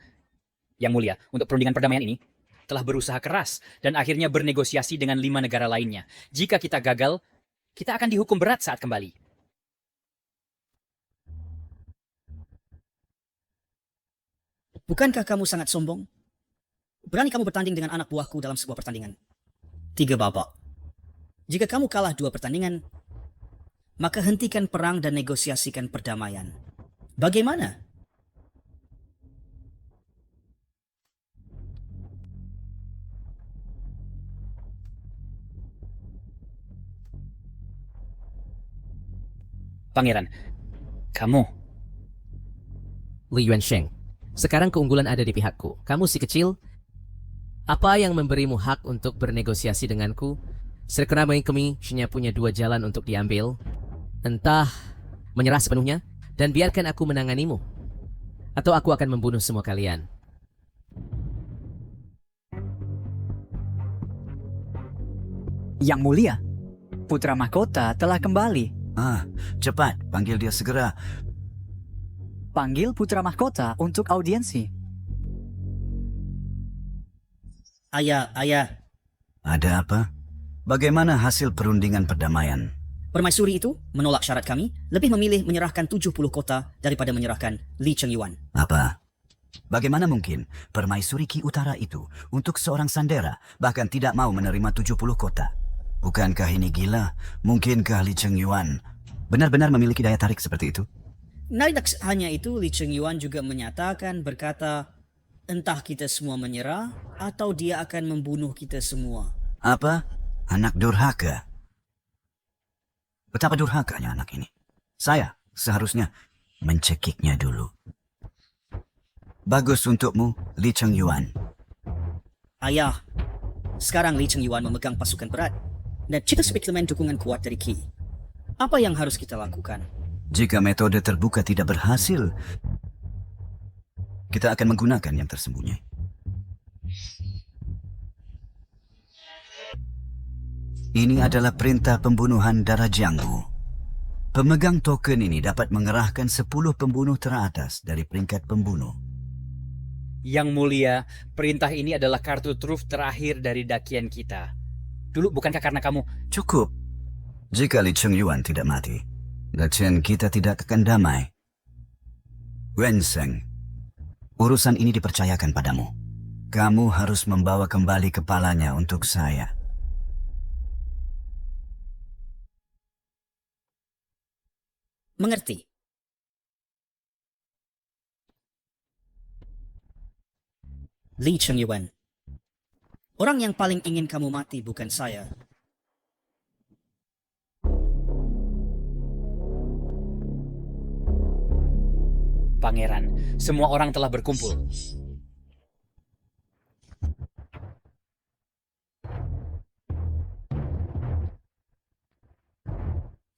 Yang mulia, untuk perundingan perdamaian ini, telah berusaha keras dan akhirnya bernegosiasi dengan 5 negara lainnya. Jika kita gagal, kita akan dihukum berat saat kembali. Bukankah kamu sangat sombong? Berani kamu bertanding dengan anak buahku dalam sebuah pertandingan? 3 babak. Jika kamu kalah 2 pertandingan, maka hentikan perang dan negosiasikan perdamaian. Bagaimana? Pangeran, kamu. Li Yuansheng, sekarang keunggulan ada di pihakku. Kamu si kecil. Apa yang memberimu hak untuk bernegosiasi denganku? Sekarang kami hanya punya 2 jalan untuk diambil. Entah menyerah sepenuhnya dan biarkan aku menanganimu, atau aku akan membunuh semua kalian. Yang mulia, putra mahkota telah kembali. Cepat, panggil dia segera. Panggil putra mahkota untuk audiensi. Ayah. Ada apa? Bagaimana hasil perundingan perdamaian? Permaisuri itu menolak syarat kami, lebih memilih menyerahkan 70 kota daripada menyerahkan Li Chengyuan. Apa? Bagaimana mungkin permaisuri Ki Utara itu untuk seorang sandera bahkan tidak mau menerima 70 kota? Bukankah ini gila? Mungkinkah Li Chengyuan benar-benar memiliki daya tarik seperti itu? Tidak hanya itu, Li Chengyuan juga menyatakan berkata, entah kita semua menyerah atau dia akan membunuh kita semua. Apa? Anak durhaka. Betapa durhakanya anak ini. Saya seharusnya mencekiknya dulu. Bagus untukmu, Li Chengyuan. Ayah, sekarang Li Chengyuan memegang pasukan berat dan kita speklemen dukungan kuat dari Qi. Apa yang harus kita lakukan? Jika metode terbuka tidak berhasil, kita akan menggunakan yang tersembunyi. Ini adalah perintah pembunuhan darah Jianggu. Pemegang token ini dapat mengerahkan 10 pembunuh teratas dari peringkat pembunuh. Yang mulia, perintah ini adalah kartu truf terakhir dari dakian kita. Dulu bukankah karena kamu... Cukup. Jika Li Chengyuan tidak mati, dakian kita tidak akan damai. Wen Sheng, urusan ini dipercayakan padamu. Kamu harus membawa kembali kepalanya untuk saya. Mengerti? Li Chengyuan. Orang yang paling ingin kamu mati bukan saya. Pangeran, semua orang telah berkumpul.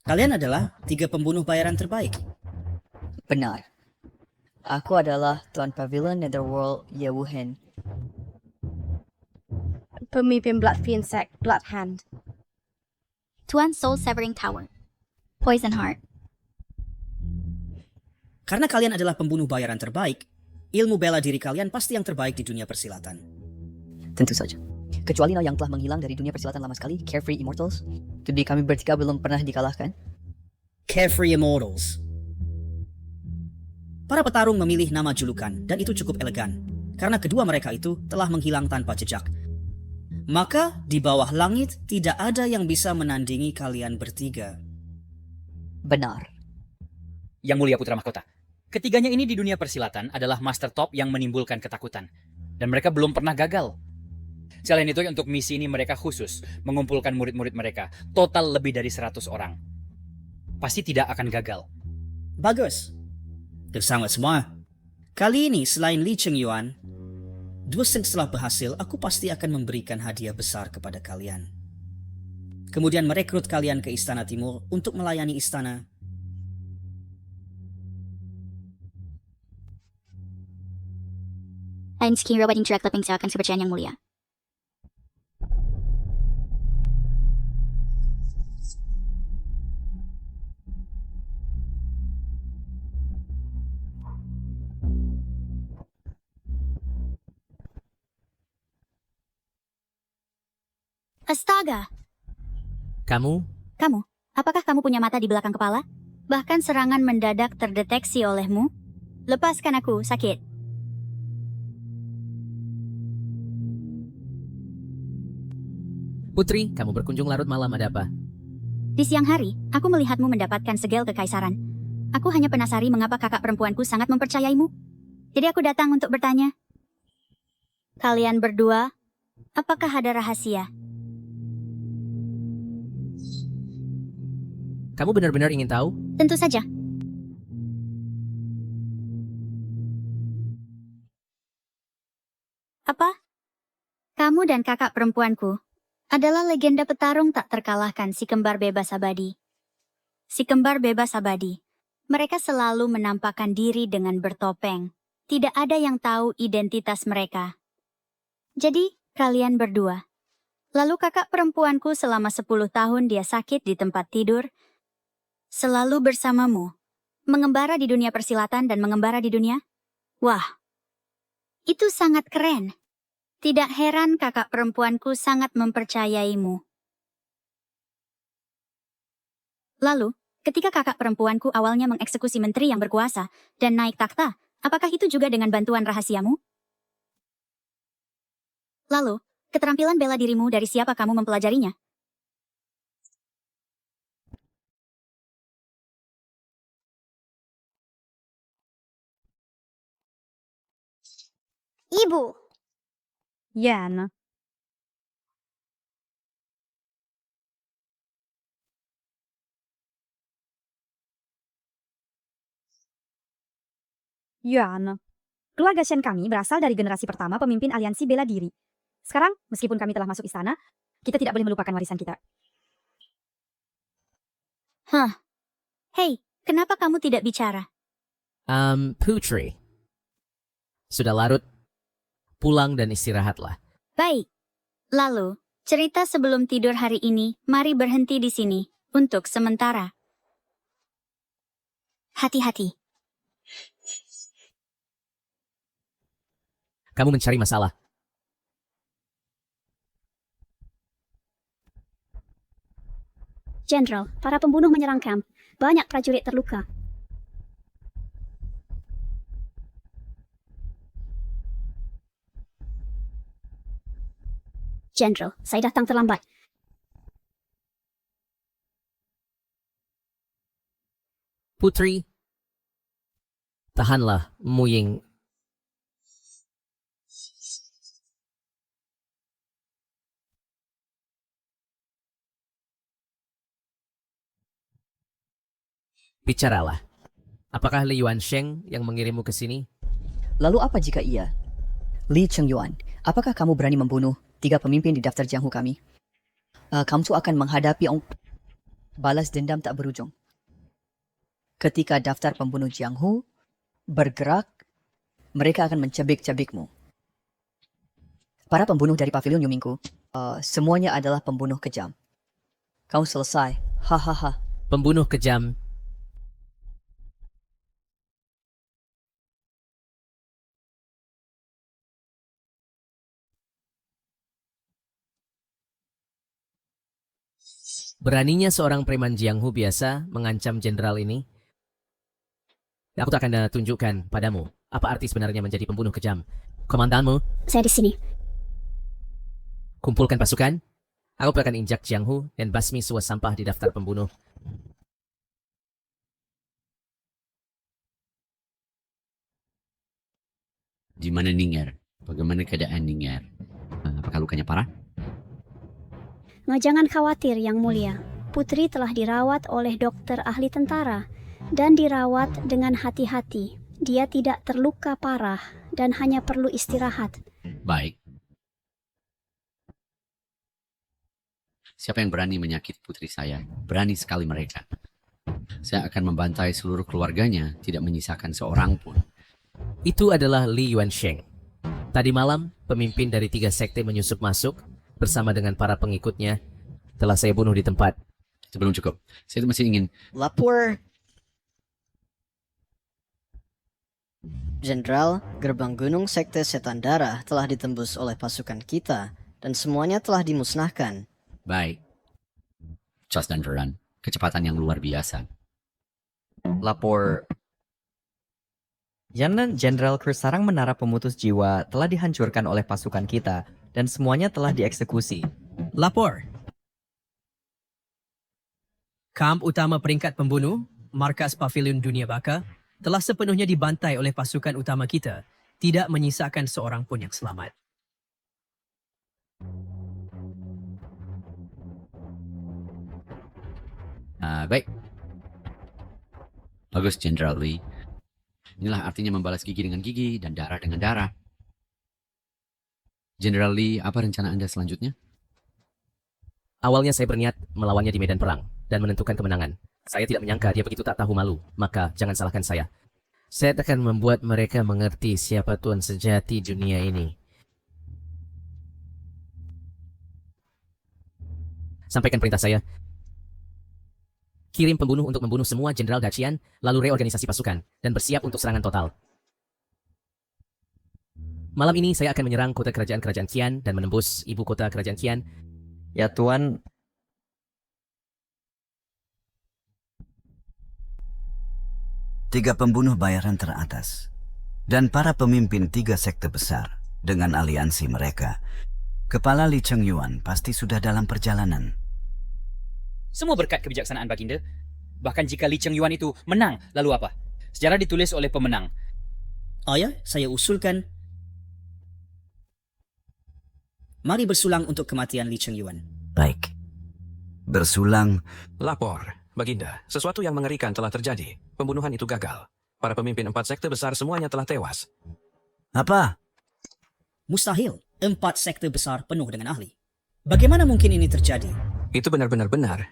Kalian adalah 3 pembunuh bayaran terbaik. Benar. Aku adalah Tuan Pavilion Netherworld Ye Wuhen. Pemimpin Blood Fiend Sect, Blood Hand. Tuan Soul Severing Tower. Poison Heart. Karena kalian adalah pembunuh bayaran terbaik, ilmu bela diri kalian pasti yang terbaik di dunia persilatan. Tentu saja. Kecuali Nao yang telah menghilang dari dunia persilatan lama sekali, Carefree Immortals. Jadi kami bertiga belum pernah dikalahkan. Carefree Immortals. Para petarung memilih nama julukan dan itu cukup elegan. Karena kedua mereka itu telah menghilang tanpa jejak. Maka di bawah langit tidak ada yang bisa menandingi kalian bertiga. Benar. Yang mulia putra mahkota. Ketiganya ini di dunia persilatan adalah master top yang menimbulkan ketakutan. Dan mereka belum pernah gagal. Selain itu untuk misi ini mereka khusus mengumpulkan murid-murid mereka. Total lebih dari 100 orang. Pasti tidak akan gagal. Bagus. Bersama semua. Kali ini selain Li Chengyuan, 2 sen setelah berhasil, aku pasti akan memberikan hadiah besar kepada kalian. Kemudian merekrut kalian ke Istana Timur untuk melayani istana. Lain sekira wedding track leping akan kepercayaan yang mulia. Astaga! Kamu? Kamu, apakah kamu punya mata di belakang kepala? Bahkan serangan mendadak terdeteksi olehmu? Lepaskan aku, sakit. Putri, kamu berkunjung larut malam, ada apa? Di siang hari, aku melihatmu mendapatkan segel kekaisaran. Aku hanya penasari mengapa kakak perempuanku sangat mempercayaimu. Jadi aku datang untuk bertanya. Kalian berdua, apakah ada rahasia? Kamu benar-benar ingin tahu? Tentu saja. Apa? Kamu dan kakak perempuanku adalah legenda petarung tak terkalahkan si kembar bebas abadi. Si kembar bebas abadi. Mereka selalu menampakkan diri dengan bertopeng. Tidak ada yang tahu identitas mereka. Jadi, kalian berdua. Lalu kakak perempuanku selama 10 tahun dia sakit di tempat tidur. Selalu bersamamu. Mengembara di dunia persilatan dan mengembara di dunia? Wah, itu sangat keren. Tidak heran kakak perempuanku sangat mempercayaimu. Lalu, ketika kakak perempuanku awalnya mengeksekusi menteri yang berkuasa dan naik takhta, apakah itu juga dengan bantuan rahasiamu? Lalu, keterampilan bela dirimu dari siapa kamu mempelajarinya? Ibu. Yan. Yuan. Keluarga Shen kami berasal dari generasi pertama pemimpin aliansi bela diri. Sekarang, meskipun kami telah masuk istana, kita tidak boleh melupakan warisan kita. Hah. Hei, kenapa kamu tidak bicara? Putri. Sudah larut. Pulang dan istirahatlah. Baik. Lalu, cerita sebelum tidur hari ini, mari berhenti di sini, untuk sementara. Hati-hati. Kamu mencari masalah. Jenderal, para pembunuh menyerang kamp. Banyak prajurit terluka. Jenderal, saya datang terlambat. Putri, tahanlah, Muying. Bicaralah. Apakah Li Yuansheng yang mengirimmu ke sini? Lalu apa jika iya? Li Chengyuan, apakah kamu berani membunuh 3 pemimpin di daftar Jianghu kami? Kamu akan menghadapi balas dendam tak berujung. Ketika daftar pembunuh Jianghu bergerak, mereka akan mencabik-cabikmu. Para pembunuh dari pavilion Yumingku, semuanya adalah pembunuh kejam. Kamu selesai. Hahaha. Pembunuh kejam. Beraninya seorang preman Jianghu biasa mengancam jenderal ini? Aku tak akan tunjukkan padamu apa arti sebenarnya menjadi pembunuh kejam. Komandanmu? Saya di sini. Kumpulkan pasukan. Aku akan injak Jianghu dan basmi semua sampah di daftar pembunuh. Di mana Ning'er? Bagaimana keadaan Ning'er? Apakah lukanya parah? Jangan khawatir, Yang Mulia. Putri telah dirawat oleh dokter ahli tentara dan dirawat dengan hati-hati. Dia tidak terluka parah dan hanya perlu istirahat. Baik. Siapa yang berani menyakiti putri saya? Berani sekali mereka. Saya akan membantai seluruh keluarganya, tidak menyisakan seorang pun. Itu adalah Li Yuansheng. Tadi malam, pemimpin dari 3 sekte menyusup masuk bersama dengan para pengikutnya. Telah saya bunuh di tempat. Itu belum cukup. Saya masih ingin... Lapor. Jenderal, gerbang gunung sekte setan darah telah ditembus oleh pasukan kita dan semuanya telah dimusnahkan. Baik. Charles dan Veran, kecepatan yang luar biasa. Lapor. Jenderal Kersarang Menara Pemutus Jiwa telah dihancurkan oleh pasukan kita dan semuanya telah dieksekusi. Lapor. Kamp utama peringkat pembunuh, markas Pavilion Dunia Baka, telah sepenuhnya dibantai oleh pasukan utama kita, tidak menyisakan seorang pun yang selamat. Baik. Bagus, Jenderal Lee. Inilah artinya membalas gigi dengan gigi dan darah dengan darah. Jenderal Lee, apa rencana Anda selanjutnya? Awalnya saya berniat melawannya di medan perang dan menentukan kemenangan. Saya tidak menyangka dia begitu tak tahu malu, maka jangan salahkan saya. Saya akan membuat mereka mengerti siapa tuan sejati dunia ini. Sampaikan perintah saya. Kirim pembunuh untuk membunuh semua Jenderal Dacian, lalu reorganisasi pasukan, dan bersiap untuk serangan total. Malam ini saya akan menyerang kota kerajaan Qian dan menembus ibu kota kerajaan Qian. Ya Tuan, Tiga pembunuh bayaran teratas dan para pemimpin tiga sekte besar dengan aliansi mereka. Kepala Li Chengyuan pasti sudah dalam perjalanan. Semua berkat kebijaksanaan Baginda. Bahkan jika Li Chengyuan itu menang, lalu apa? Sejarah ditulis oleh pemenang. Ayah, saya usulkan mari bersulang untuk kematian Li Chengyuan. Baik. Bersulang. Lapor, Baginda. Sesuatu yang mengerikan telah terjadi. Pembunuhan itu gagal. Para pemimpin 4 sekte besar semuanya telah tewas. Apa? Mustahil. 4 sekte besar penuh dengan ahli. Bagaimana mungkin ini terjadi? Itu benar-benar benar.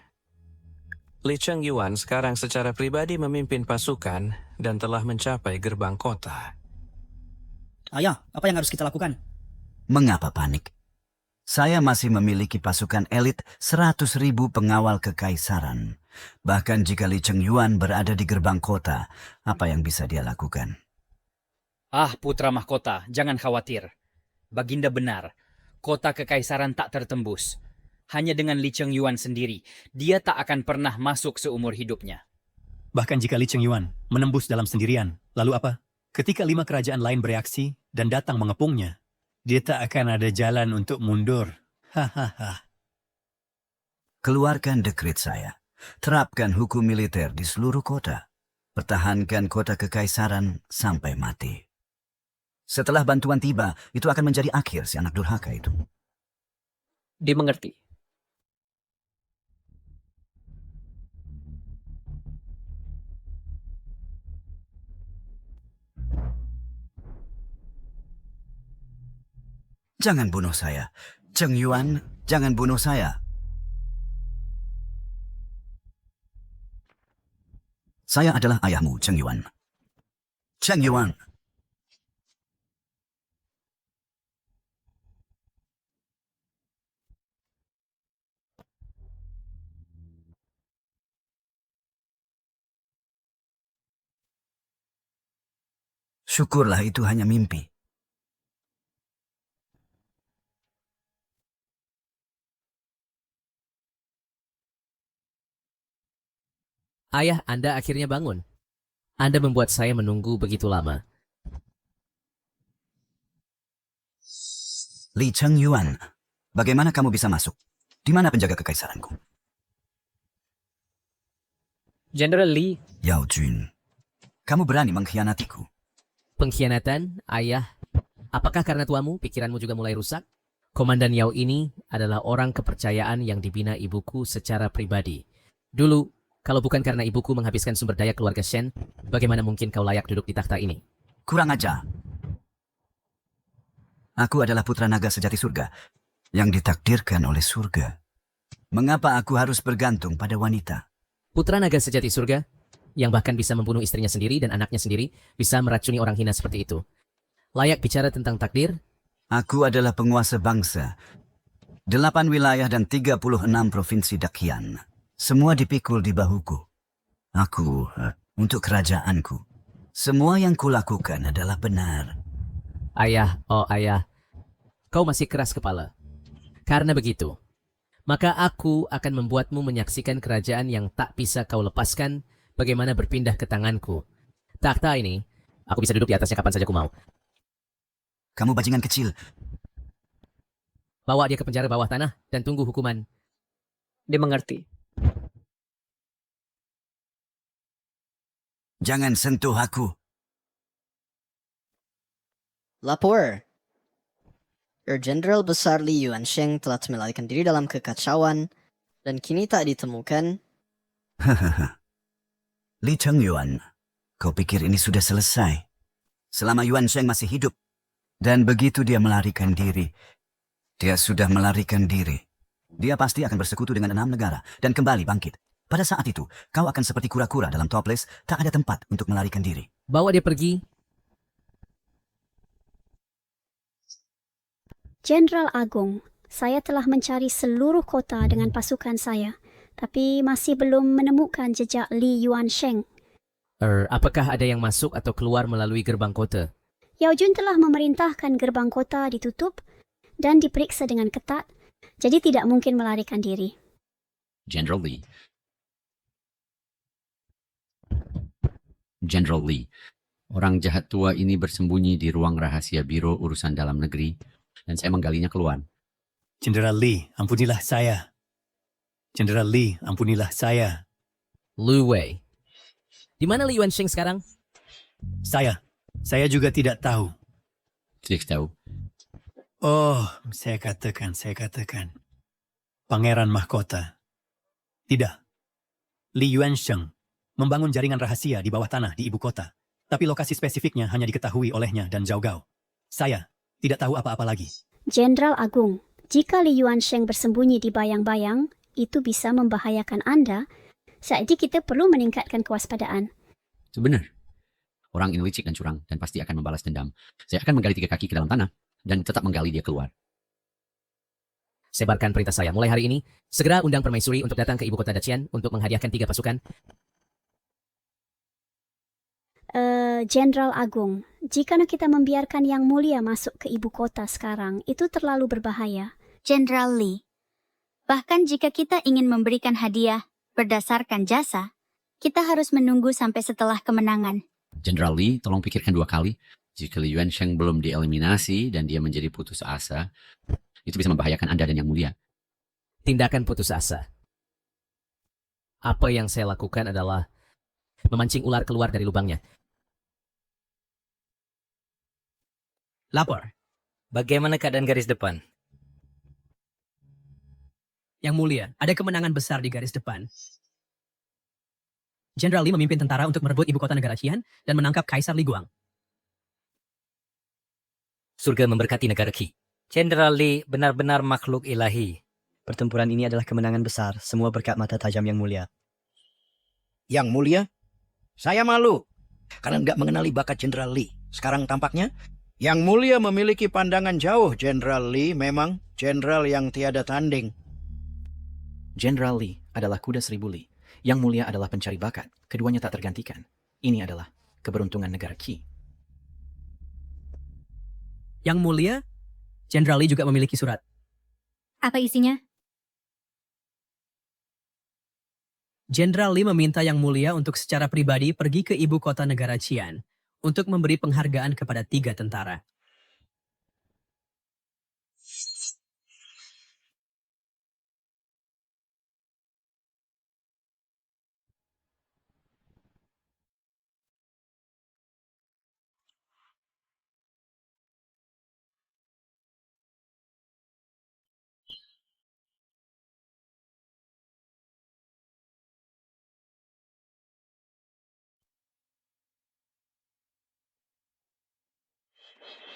Li Chengyuan sekarang secara pribadi memimpin pasukan dan telah mencapai gerbang kota. Ayah, apa yang harus kita lakukan? Mengapa panik? Saya masih memiliki pasukan elit 100.000 pengawal kekaisaran. Bahkan jika Li Chengyuan berada di gerbang kota, apa yang bisa dia lakukan? Ah, putra mahkota, jangan khawatir. Baginda benar, kota kekaisaran tak tertembus. Hanya dengan Li Chengyuan sendiri, dia tak akan pernah masuk seumur hidupnya. Bahkan jika Li Chengyuan menembus dalam sendirian, lalu apa? Ketika 5 kerajaan lain bereaksi dan datang mengepungnya, dia tak akan ada jalan untuk mundur. Hahaha. Keluarkan dekret saya. Terapkan hukum militer di seluruh kota. Pertahankan kota kekaisaran sampai mati. Setelah bantuan tiba, itu akan menjadi akhir si anak durhaka itu. Dimengerti. Jangan bunuh saya. Chengyuan, jangan bunuh saya. Saya adalah ayahmu, Chengyuan. Chengyuan. Syukurlah itu hanya mimpi. Ayah, Anda akhirnya bangun. Anda membuat saya menunggu begitu lama. Li Chengyuan, bagaimana kamu bisa masuk? Di mana penjaga kekaisaranku? Jenderal Li. Yao Jun, kamu berani mengkhianatiku. Pengkhianatan, ayah. Apakah karena tuamu, pikiranmu juga mulai rusak? Komandan Yao ini adalah orang kepercayaan yang dibina ibuku secara pribadi. Dulu, kalau bukan karena ibuku menghabiskan sumber daya keluarga Shen, bagaimana mungkin kau layak duduk di takhta ini? Kurang ajar. Aku adalah putra naga sejati surga yang ditakdirkan oleh surga. Mengapa aku harus bergantung pada wanita? Putra naga sejati surga, yang bahkan bisa membunuh istrinya sendiri dan anaknya sendiri, bisa meracuni orang hina seperti itu. Layak bicara tentang takdir? Aku adalah penguasa bangsa. 8 wilayah dan 36 provinsi Dakian. Semua dipikul di bahuku. Aku, untuk kerajaanku. Semua yang kulakukan adalah benar. Ayah, oh ayah, kau masih keras kepala. Karena begitu, maka aku akan membuatmu menyaksikan kerajaan yang tak bisa kau lepaskan bagaimana berpindah ke tanganku. Takhta ini, aku bisa duduk di atasnya kapan saja ku mau. Kamu bajingan kecil. Bawa dia ke penjara bawah tanah dan tunggu hukuman. Dimengerti. Jangan sentuh aku. Lapor. Your Jenderal Besar Li Yuansheng telah melarikan diri dalam kekacauan dan kini tak ditemukan. Hahaha. Li Chengyuan, kau pikir ini sudah selesai? Selama Yuansheng masih hidup. Dan begitu dia melarikan diri, dia sudah melarikan diri. Dia pasti akan bersekutu dengan 6 negara dan kembali bangkit. Pada saat itu, kau akan seperti kura-kura dalam toples, tak ada tempat untuk melarikan diri. Bawa dia pergi. Jenderal Agung, saya telah mencari seluruh kota dengan pasukan saya, tapi masih belum menemukan jejak Li Yuansheng. Apakah ada yang masuk atau keluar melalui gerbang kota? Yao Jun telah memerintahkan gerbang kota ditutup dan diperiksa dengan ketat, jadi tidak mungkin melarikan diri. General Lee, orang jahat tua ini bersembunyi di ruang rahasia Biro Urusan Dalam Negeri, dan saya menggalinya keluar. Jenderal Lee, ampunilah saya. Jenderal Lee, ampunilah saya. Lu Wei. Di mana Li Yuansheng sekarang? Saya juga tidak tahu. Tidak tahu. Oh, saya katakan. Pangeran Mahkota. Tidak. Li Yuansheng membangun jaringan rahasia di bawah tanah di ibu kota. Tapi lokasi spesifiknya hanya diketahui olehnya dan Zhao Gao. Saya tidak tahu apa-apa lagi. Jenderal Agung, jika Li Yuansheng bersembunyi di bayang-bayang, itu bisa membahayakan Anda. Jadi kita perlu meningkatkan kewaspadaan. Itu benar. Orang ini licik dan curang dan pasti akan membalas dendam. Saya akan menggali 3 kaki ke dalam tanah dan tetap menggali dia keluar. Sebarkan perintah saya. Mulai hari ini, segera undang permaisuri untuk datang ke ibu kota Dacian untuk menghadiahkan 3 pasukan. Jenderal Agung, jika kita membiarkan Yang Mulia masuk ke ibu kota sekarang, itu terlalu berbahaya. Jenderal Lee, bahkan jika kita ingin memberikan hadiah berdasarkan jasa, kita harus menunggu sampai setelah kemenangan. Jenderal Lee, tolong pikirkan 2 kali. Jika Li Yuansheng belum dieliminasi dan dia menjadi putus asa, itu bisa membahayakan Anda dan Yang Mulia. Tindakan putus asa. Apa yang saya lakukan adalah memancing ular keluar dari lubangnya. Lapor. Bagaimana keadaan garis depan? Yang Mulia, ada kemenangan besar di garis depan. Jenderal Lee memimpin tentara untuk merebut ibu kota negara Qian dan menangkap Kaisar Li Guang. Surga memberkati negara Qi. Jenderal Lee benar-benar makhluk ilahi. Pertempuran ini adalah kemenangan besar, semua berkat mata tajam Yang Mulia. Yang Mulia, saya malu karena nggak mengenali bakat Jenderal Lee. Sekarang tampaknya Yang Mulia memiliki pandangan jauh. Jenderal Lee memang jenderal yang tiada tanding. Jenderal Lee adalah kuda 1000 li. Yang Mulia adalah pencari bakat. Keduanya tak tergantikan. Ini adalah keberuntungan negara Qi. Yang Mulia, Jenderal Lee juga memiliki surat. Apa isinya? Jenderal Lee meminta Yang Mulia untuk secara pribadi pergi ke ibu kota negara Qian untuk memberi penghargaan kepada 3 tentara.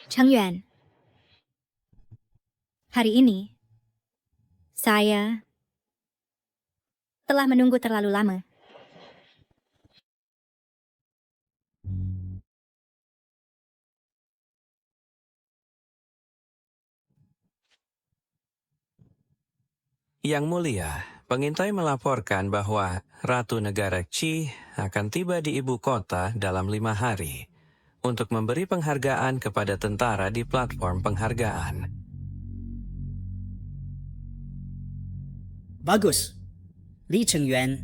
Cheng Yuan, hari ini saya telah menunggu terlalu lama. Yang Mulia, pengintai melaporkan bahwa Ratu Negara Qi akan tiba di ibu kota dalam 5 hari untuk memberi penghargaan kepada tentara di platform penghargaan. Bagus. Li Chengyuan,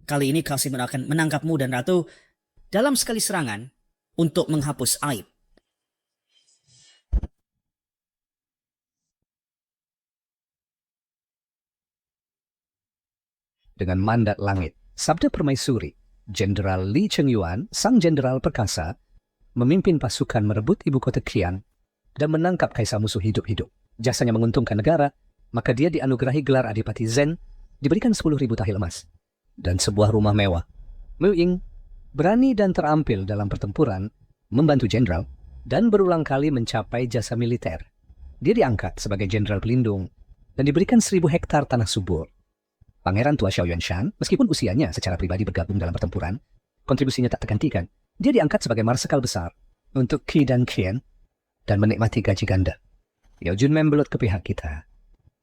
kali ini Kasim akan menangkapmu dan Ratu dalam sekali serangan untuk menghapus aib. Dengan mandat langit, sabda permaisuri, Jenderal Li Chengyuan, sang jenderal perkasa, memimpin pasukan merebut ibu kota Qian dan menangkap kaisar musuh hidup-hidup. Jasanya menguntungkan negara, maka dia dianugerahi gelar Adipati Zen, diberikan 10.000 tahil emas, dan sebuah rumah mewah. Mu Ying berani dan terampil dalam pertempuran, membantu jenderal, dan berulang kali mencapai jasa militer. Dia diangkat sebagai jenderal pelindung dan diberikan 1.000 hektar tanah subur. Pangeran tua Xiao Yuanshan, meskipun usianya secara pribadi bergabung dalam pertempuran, kontribusinya tak tergantikan. Dia diangkat sebagai marsekal besar untuk Qi dan Qian dan menikmati gaji ganda. Yao Jun membelut ke pihak kita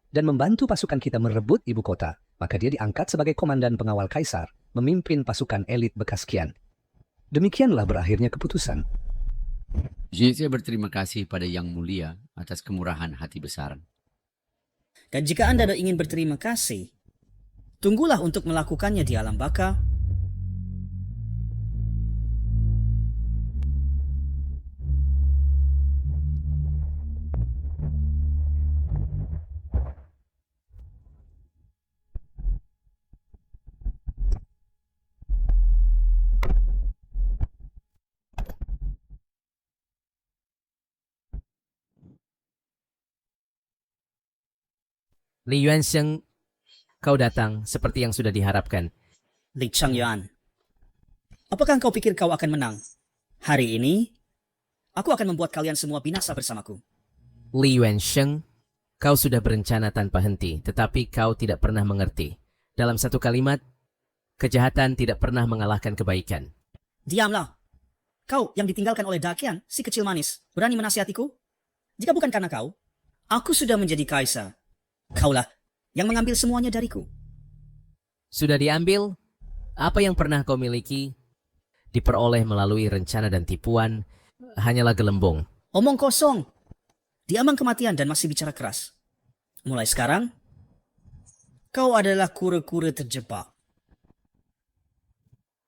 dan membantu pasukan kita merebut ibu kota maka dia diangkat sebagai komandan pengawal kaisar, memimpin pasukan elit bekas Qian. Demikianlah berakhirnya keputusan. Saya berterima kasih pada Yang Mulia atas kemurahan hati besar. Dan jika Anda ingin berterima kasih, tunggulah untuk melakukannya di alam baka. Li Yuansheng, kau datang seperti yang sudah diharapkan. Li Changyuan, apakah kau pikir kau akan menang? Hari ini, aku akan membuat kalian semua binasa bersamaku. Li Yuansheng, kau sudah berencana tanpa henti, tetapi kau tidak pernah mengerti. Dalam satu kalimat, kejahatan tidak pernah mengalahkan kebaikan. Diamlah. Kau yang ditinggalkan oleh Dakian, si kecil manis, berani menasihatiku? Jika bukan karena kau, aku sudah menjadi kaisar. Kaulah yang mengambil semuanya dariku. Sudah diambil, apa yang pernah kau miliki, diperoleh melalui rencana dan tipuan, hanyalah gelembung. Omong kosong. Diambang kematian dan masih bicara keras. Mulai sekarang, kau adalah kura-kura terjebak.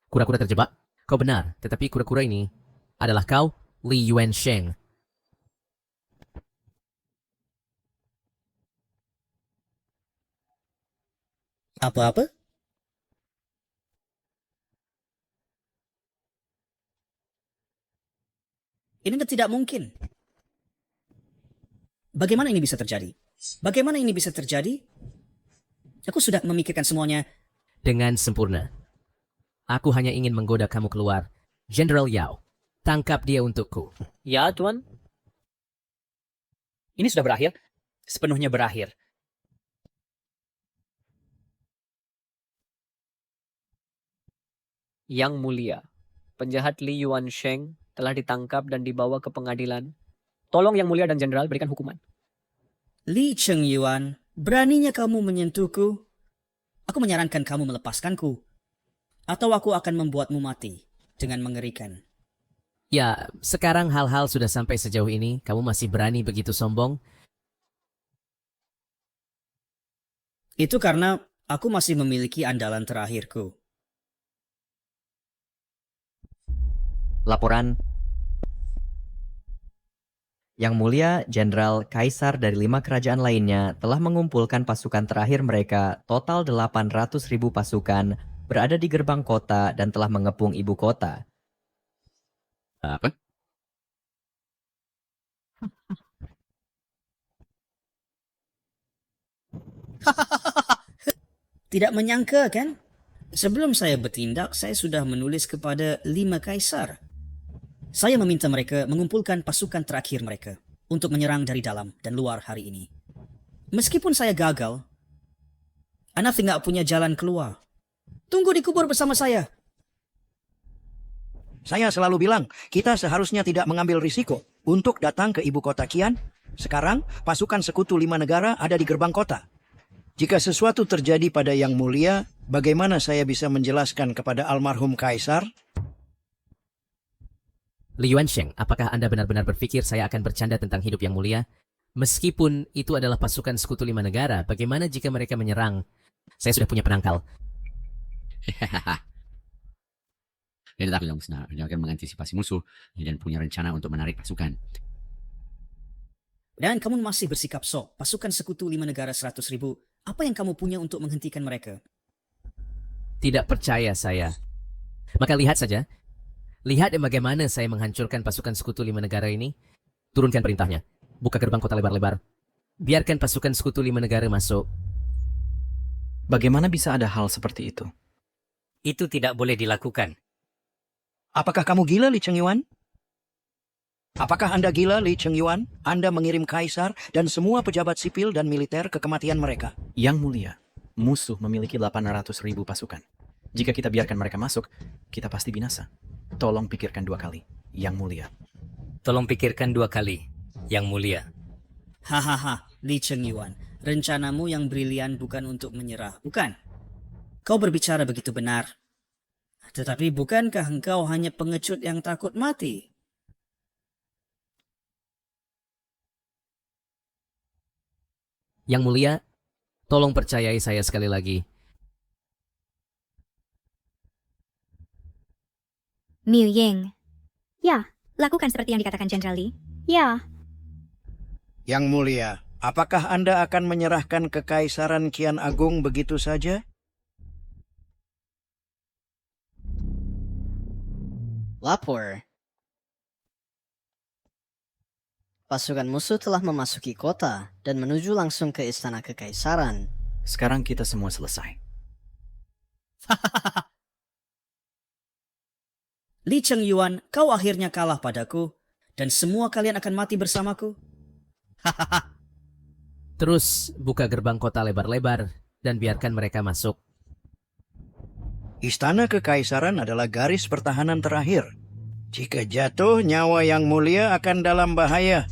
Kura-kura terjebak? Kau benar, tetapi kura-kura ini adalah kau, Li Yuansheng. Apa-apa? Ini tidak mungkin. Bagaimana ini bisa terjadi? Bagaimana ini bisa terjadi? Aku sudah memikirkan semuanya. Dengan sempurna. Aku hanya ingin menggoda kamu keluar. Jenderal Yao, tangkap dia untukku. Ya, Tuan. Ini sudah berakhir. Sepenuhnya berakhir. Yang Mulia, penjahat Li Yuansheng telah ditangkap dan dibawa ke pengadilan. Tolong Yang Mulia dan Jenderal berikan hukuman. Li Chengyuan, beraninya kamu menyentuhku? Aku menyarankan kamu melepaskanku. Atau aku akan membuatmu mati dengan mengerikan. Ya, sekarang hal-hal sudah sampai sejauh ini, kamu masih berani begitu sombong? Itu karena aku masih memiliki andalan terakhirku. Laporan. Yang Mulia, Jenderal Kaisar dari 5 kerajaan lainnya telah mengumpulkan pasukan terakhir mereka, total 800.000 pasukan, berada di gerbang kota dan telah mengepung ibu kota. Apa? Tidak menyangka kan? Sebelum saya bertindak, saya sudah menulis kepada 5 kaisar. Saya meminta mereka mengumpulkan pasukan terakhir mereka untuk menyerang dari dalam dan luar hari ini. Meskipun saya gagal, Anda tidak punya jalan keluar. Tunggu di kubur bersama saya. Saya selalu bilang, kita seharusnya tidak mengambil risiko untuk datang ke ibu kota Qian. Sekarang, pasukan sekutu 5 negara ada di gerbang kota. Jika sesuatu terjadi pada Yang Mulia, bagaimana saya bisa menjelaskan kepada almarhum kaisar? Li Yuansheng, apakah Anda benar-benar berpikir saya akan bercanda tentang hidup yang mulia? Meskipun itu adalah pasukan sekutu 5 negara, bagaimana jika mereka menyerang? Saya sudah punya penangkal. Dia takut yang benar. Dia akan mengantisipasi musuh dan punya rencana untuk menarik pasukan. Dan kamu masih bersikap sok. Pasukan sekutu 5 negara 100.000. Apa yang kamu punya untuk menghentikan mereka? Tidak percaya saya. Maka lihat saja. Lihat bagaimana saya menghancurkan pasukan sekutu 5 negara ini. Turunkan perintahnya. Buka gerbang kota lebar-lebar. Biarkan pasukan sekutu 5 negara masuk. Bagaimana bisa ada hal seperti itu? Itu tidak boleh dilakukan. Apakah kamu gila, Li Chengyuan? Apakah Anda gila, Li Chengyuan? Anda mengirim kaisar dan semua pejabat sipil dan militer ke kematian mereka. Yang Mulia, musuh memiliki 800.000 pasukan. Jika kita biarkan mereka masuk, kita pasti binasa. Tolong pikirkan 2 kali, Yang Mulia. Tolong pikirkan 2 kali, Yang Mulia. Hahaha, Li Chengyuan. rencanamu yang brilian bukan untuk menyerah, bukan? Kau berbicara begitu benar. Tetapi bukankah engkau hanya pengecut yang takut mati? Yang Mulia, tolong percayai saya sekali lagi. Miu Ying, Ya, lakukan seperti yang dikatakan Jenderal Li. ya. Yang Mulia, apakah Anda akan menyerahkan kekaisaran Kian Agung begitu saja? Lapor. Pasukan musuh telah memasuki kota dan menuju langsung ke istana kekaisaran. Sekarang kita semua selesai. Li Chengyuan, kau akhirnya kalah padaku, dan semua kalian akan mati bersamaku. Terus buka gerbang kota lebar-lebar dan biarkan mereka masuk. Istana kekaisaran adalah garis pertahanan terakhir. Jika jatuh, nyawa Yang Mulia akan dalam bahaya.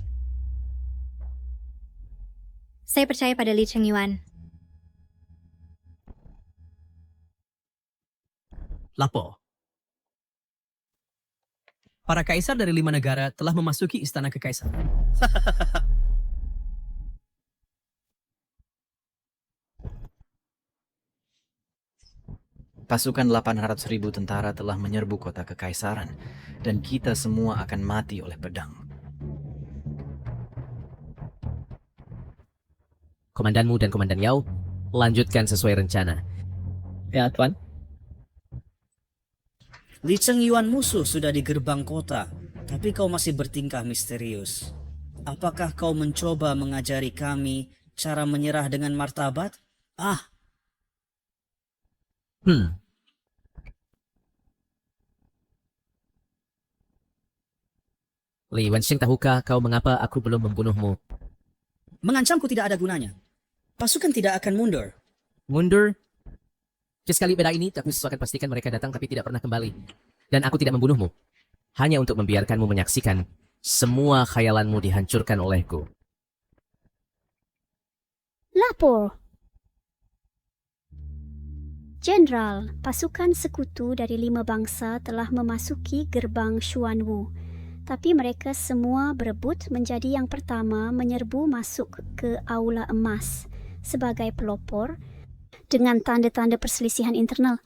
Saya percaya pada Li Chengyuan. Lapo. Para kaisar dari 5 negara telah memasuki istana kekaisaran. Pasukan 800.000 tentara telah menyerbu kota kekaisaran, dan kita semua akan mati oleh pedang. Komandanmu dan Komandan Yao, lanjutkan sesuai rencana. Ya, Tuan. Li Chengyuan musuh sudah di gerbang kota, tapi kau masih bertingkah misterius. Apakah kau mencoba mengajari kami cara menyerah dengan martabat? Li Wenxing, tahukah kau mengapa aku belum membunuhmu? Mengancamku tidak ada gunanya. Pasukan tidak akan mundur. Mundur? Sekali beda ini, aku akan pastikan mereka datang tapi tidak pernah kembali. Dan aku tidak membunuhmu. Hanya untuk membiarkanmu menyaksikan semua khayalanmu dihancurkan olehku. Lapor. Jenderal, pasukan sekutu dari 5 bangsa telah memasuki gerbang Xuanwu. Tapi mereka semua berebut menjadi yang pertama menyerbu masuk ke Aula Emas sebagai pelopor dengan tanda-tanda perselisihan internal.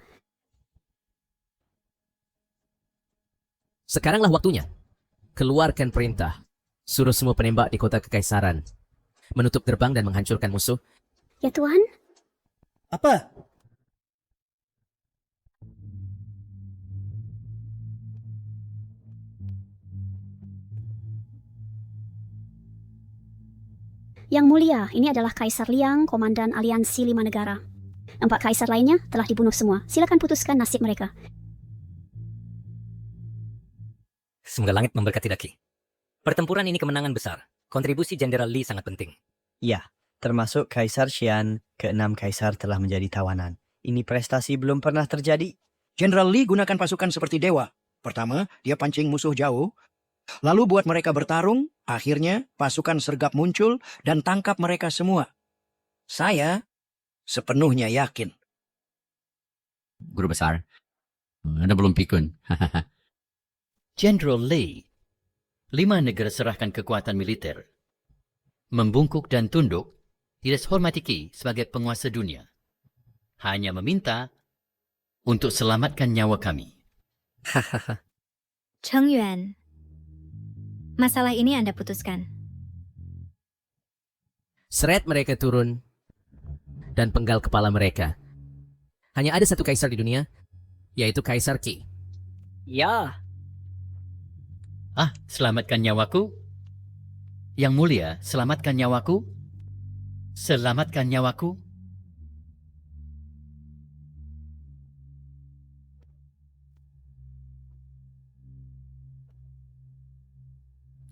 Sekaranglah waktunya. Keluarkan perintah. Suruh semua penembak di kota kekaisaran menutup gerbang dan menghancurkan musuh. Ya Tuhan. Apa? Yang Mulia, ini adalah Kaisar Liang, Komandan Aliansi 5 negara. 4 kaisar lainnya telah dibunuh semua. Silakan putuskan nasib mereka. Semoga langit memberkati Daki. Pertempuran ini kemenangan besar. Kontribusi Jenderal Li sangat penting. Ya, termasuk Kaisar Xian, ke-6 kaisar telah menjadi tawanan. Ini prestasi belum pernah terjadi. Jenderal Li gunakan pasukan seperti dewa. Pertama, dia pancing musuh jauh. Lalu buat mereka bertarung, akhirnya pasukan sergap muncul dan tangkap mereka semua. Saya sepenuhnya yakin. Guru besar, Anda belum pikun. Jenderal Li, 5 negara serahkan kekuatan militer. Membungkuk dan tunduk, tidak dihormati Qi sebagai penguasa dunia. Hanya meminta untuk selamatkan nyawa kami. Cheng Yuan, masalah ini Anda putuskan. Seret mereka turun dan penggal kepala mereka. Hanya ada satu kaisar di dunia, yaitu Kaisar Qi. Ya. Selamatkan nyawaku. Yang Mulia, selamatkan nyawaku. Selamatkan nyawaku.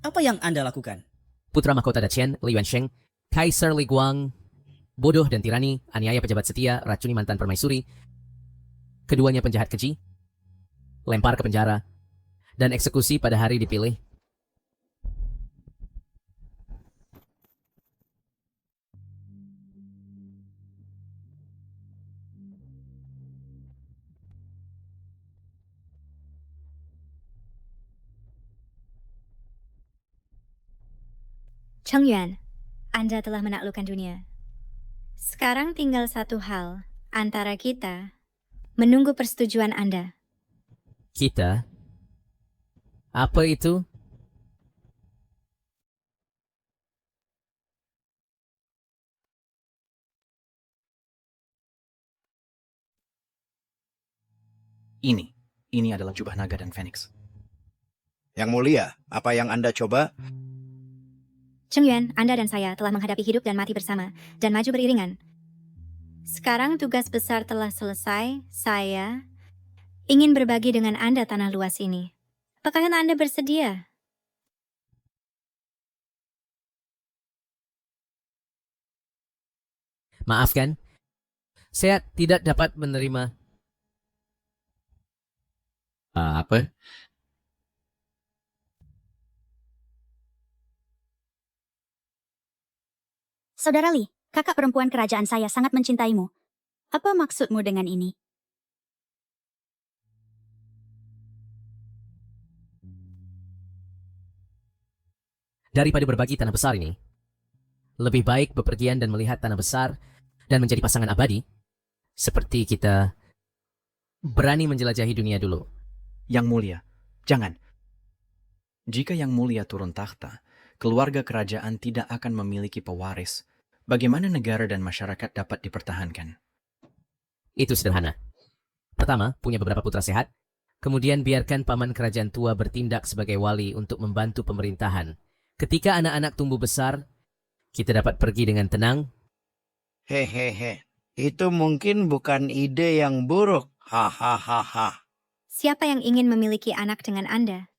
Apa yang Anda lakukan? Putra mahkota Dacian, Li Wensheng, Kaisar Li Guang, bodoh dan tirani, aniaya pejabat setia, racuni mantan permaisuri, keduanya penjahat keji, lempar ke penjara, dan eksekusi pada hari dipilih. Cheng Yuan, Anda telah menaklukkan dunia. Sekarang tinggal satu hal antara kita, menunggu persetujuan Anda. Kita? Apa itu? Ini adalah jubah naga dan Phoenix. Yang mulia, apa yang Anda coba? Cheng Yuan, Anda dan saya telah menghadapi hidup dan mati bersama dan maju beriringan. Sekarang tugas besar telah selesai. Saya ingin berbagi dengan Anda tanah luas ini. Apakah Anda bersedia? Maafkan, saya tidak dapat menerima. Apa? Saudara Li, kakak perempuan kerajaan saya sangat mencintaimu. Apa maksudmu dengan ini? Daripada berbagi tanah besar ini, lebih baik bepergian dan melihat tanah besar dan menjadi pasangan abadi, seperti kita berani menjelajahi dunia dulu. Yang mulia, jangan. Jika Yang Mulia turun takhta, keluarga kerajaan tidak akan memiliki pewaris. Bagaimana negara dan masyarakat dapat dipertahankan? Itu sederhana. Pertama, punya beberapa putra sehat. Kemudian biarkan paman kerajaan tua bertindak sebagai wali untuk membantu pemerintahan. Ketika anak-anak tumbuh besar, kita dapat pergi dengan tenang. Hehehe, itu mungkin bukan ide yang buruk. Hahaha. Siapa yang ingin memiliki anak dengan Anda?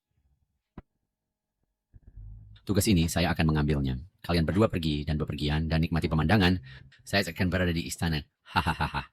Tugas ini saya akan mengambilnya. Kalian berdua pergi dan bepergian dan nikmati pemandangan. Saya akan berada di istana. Hahaha.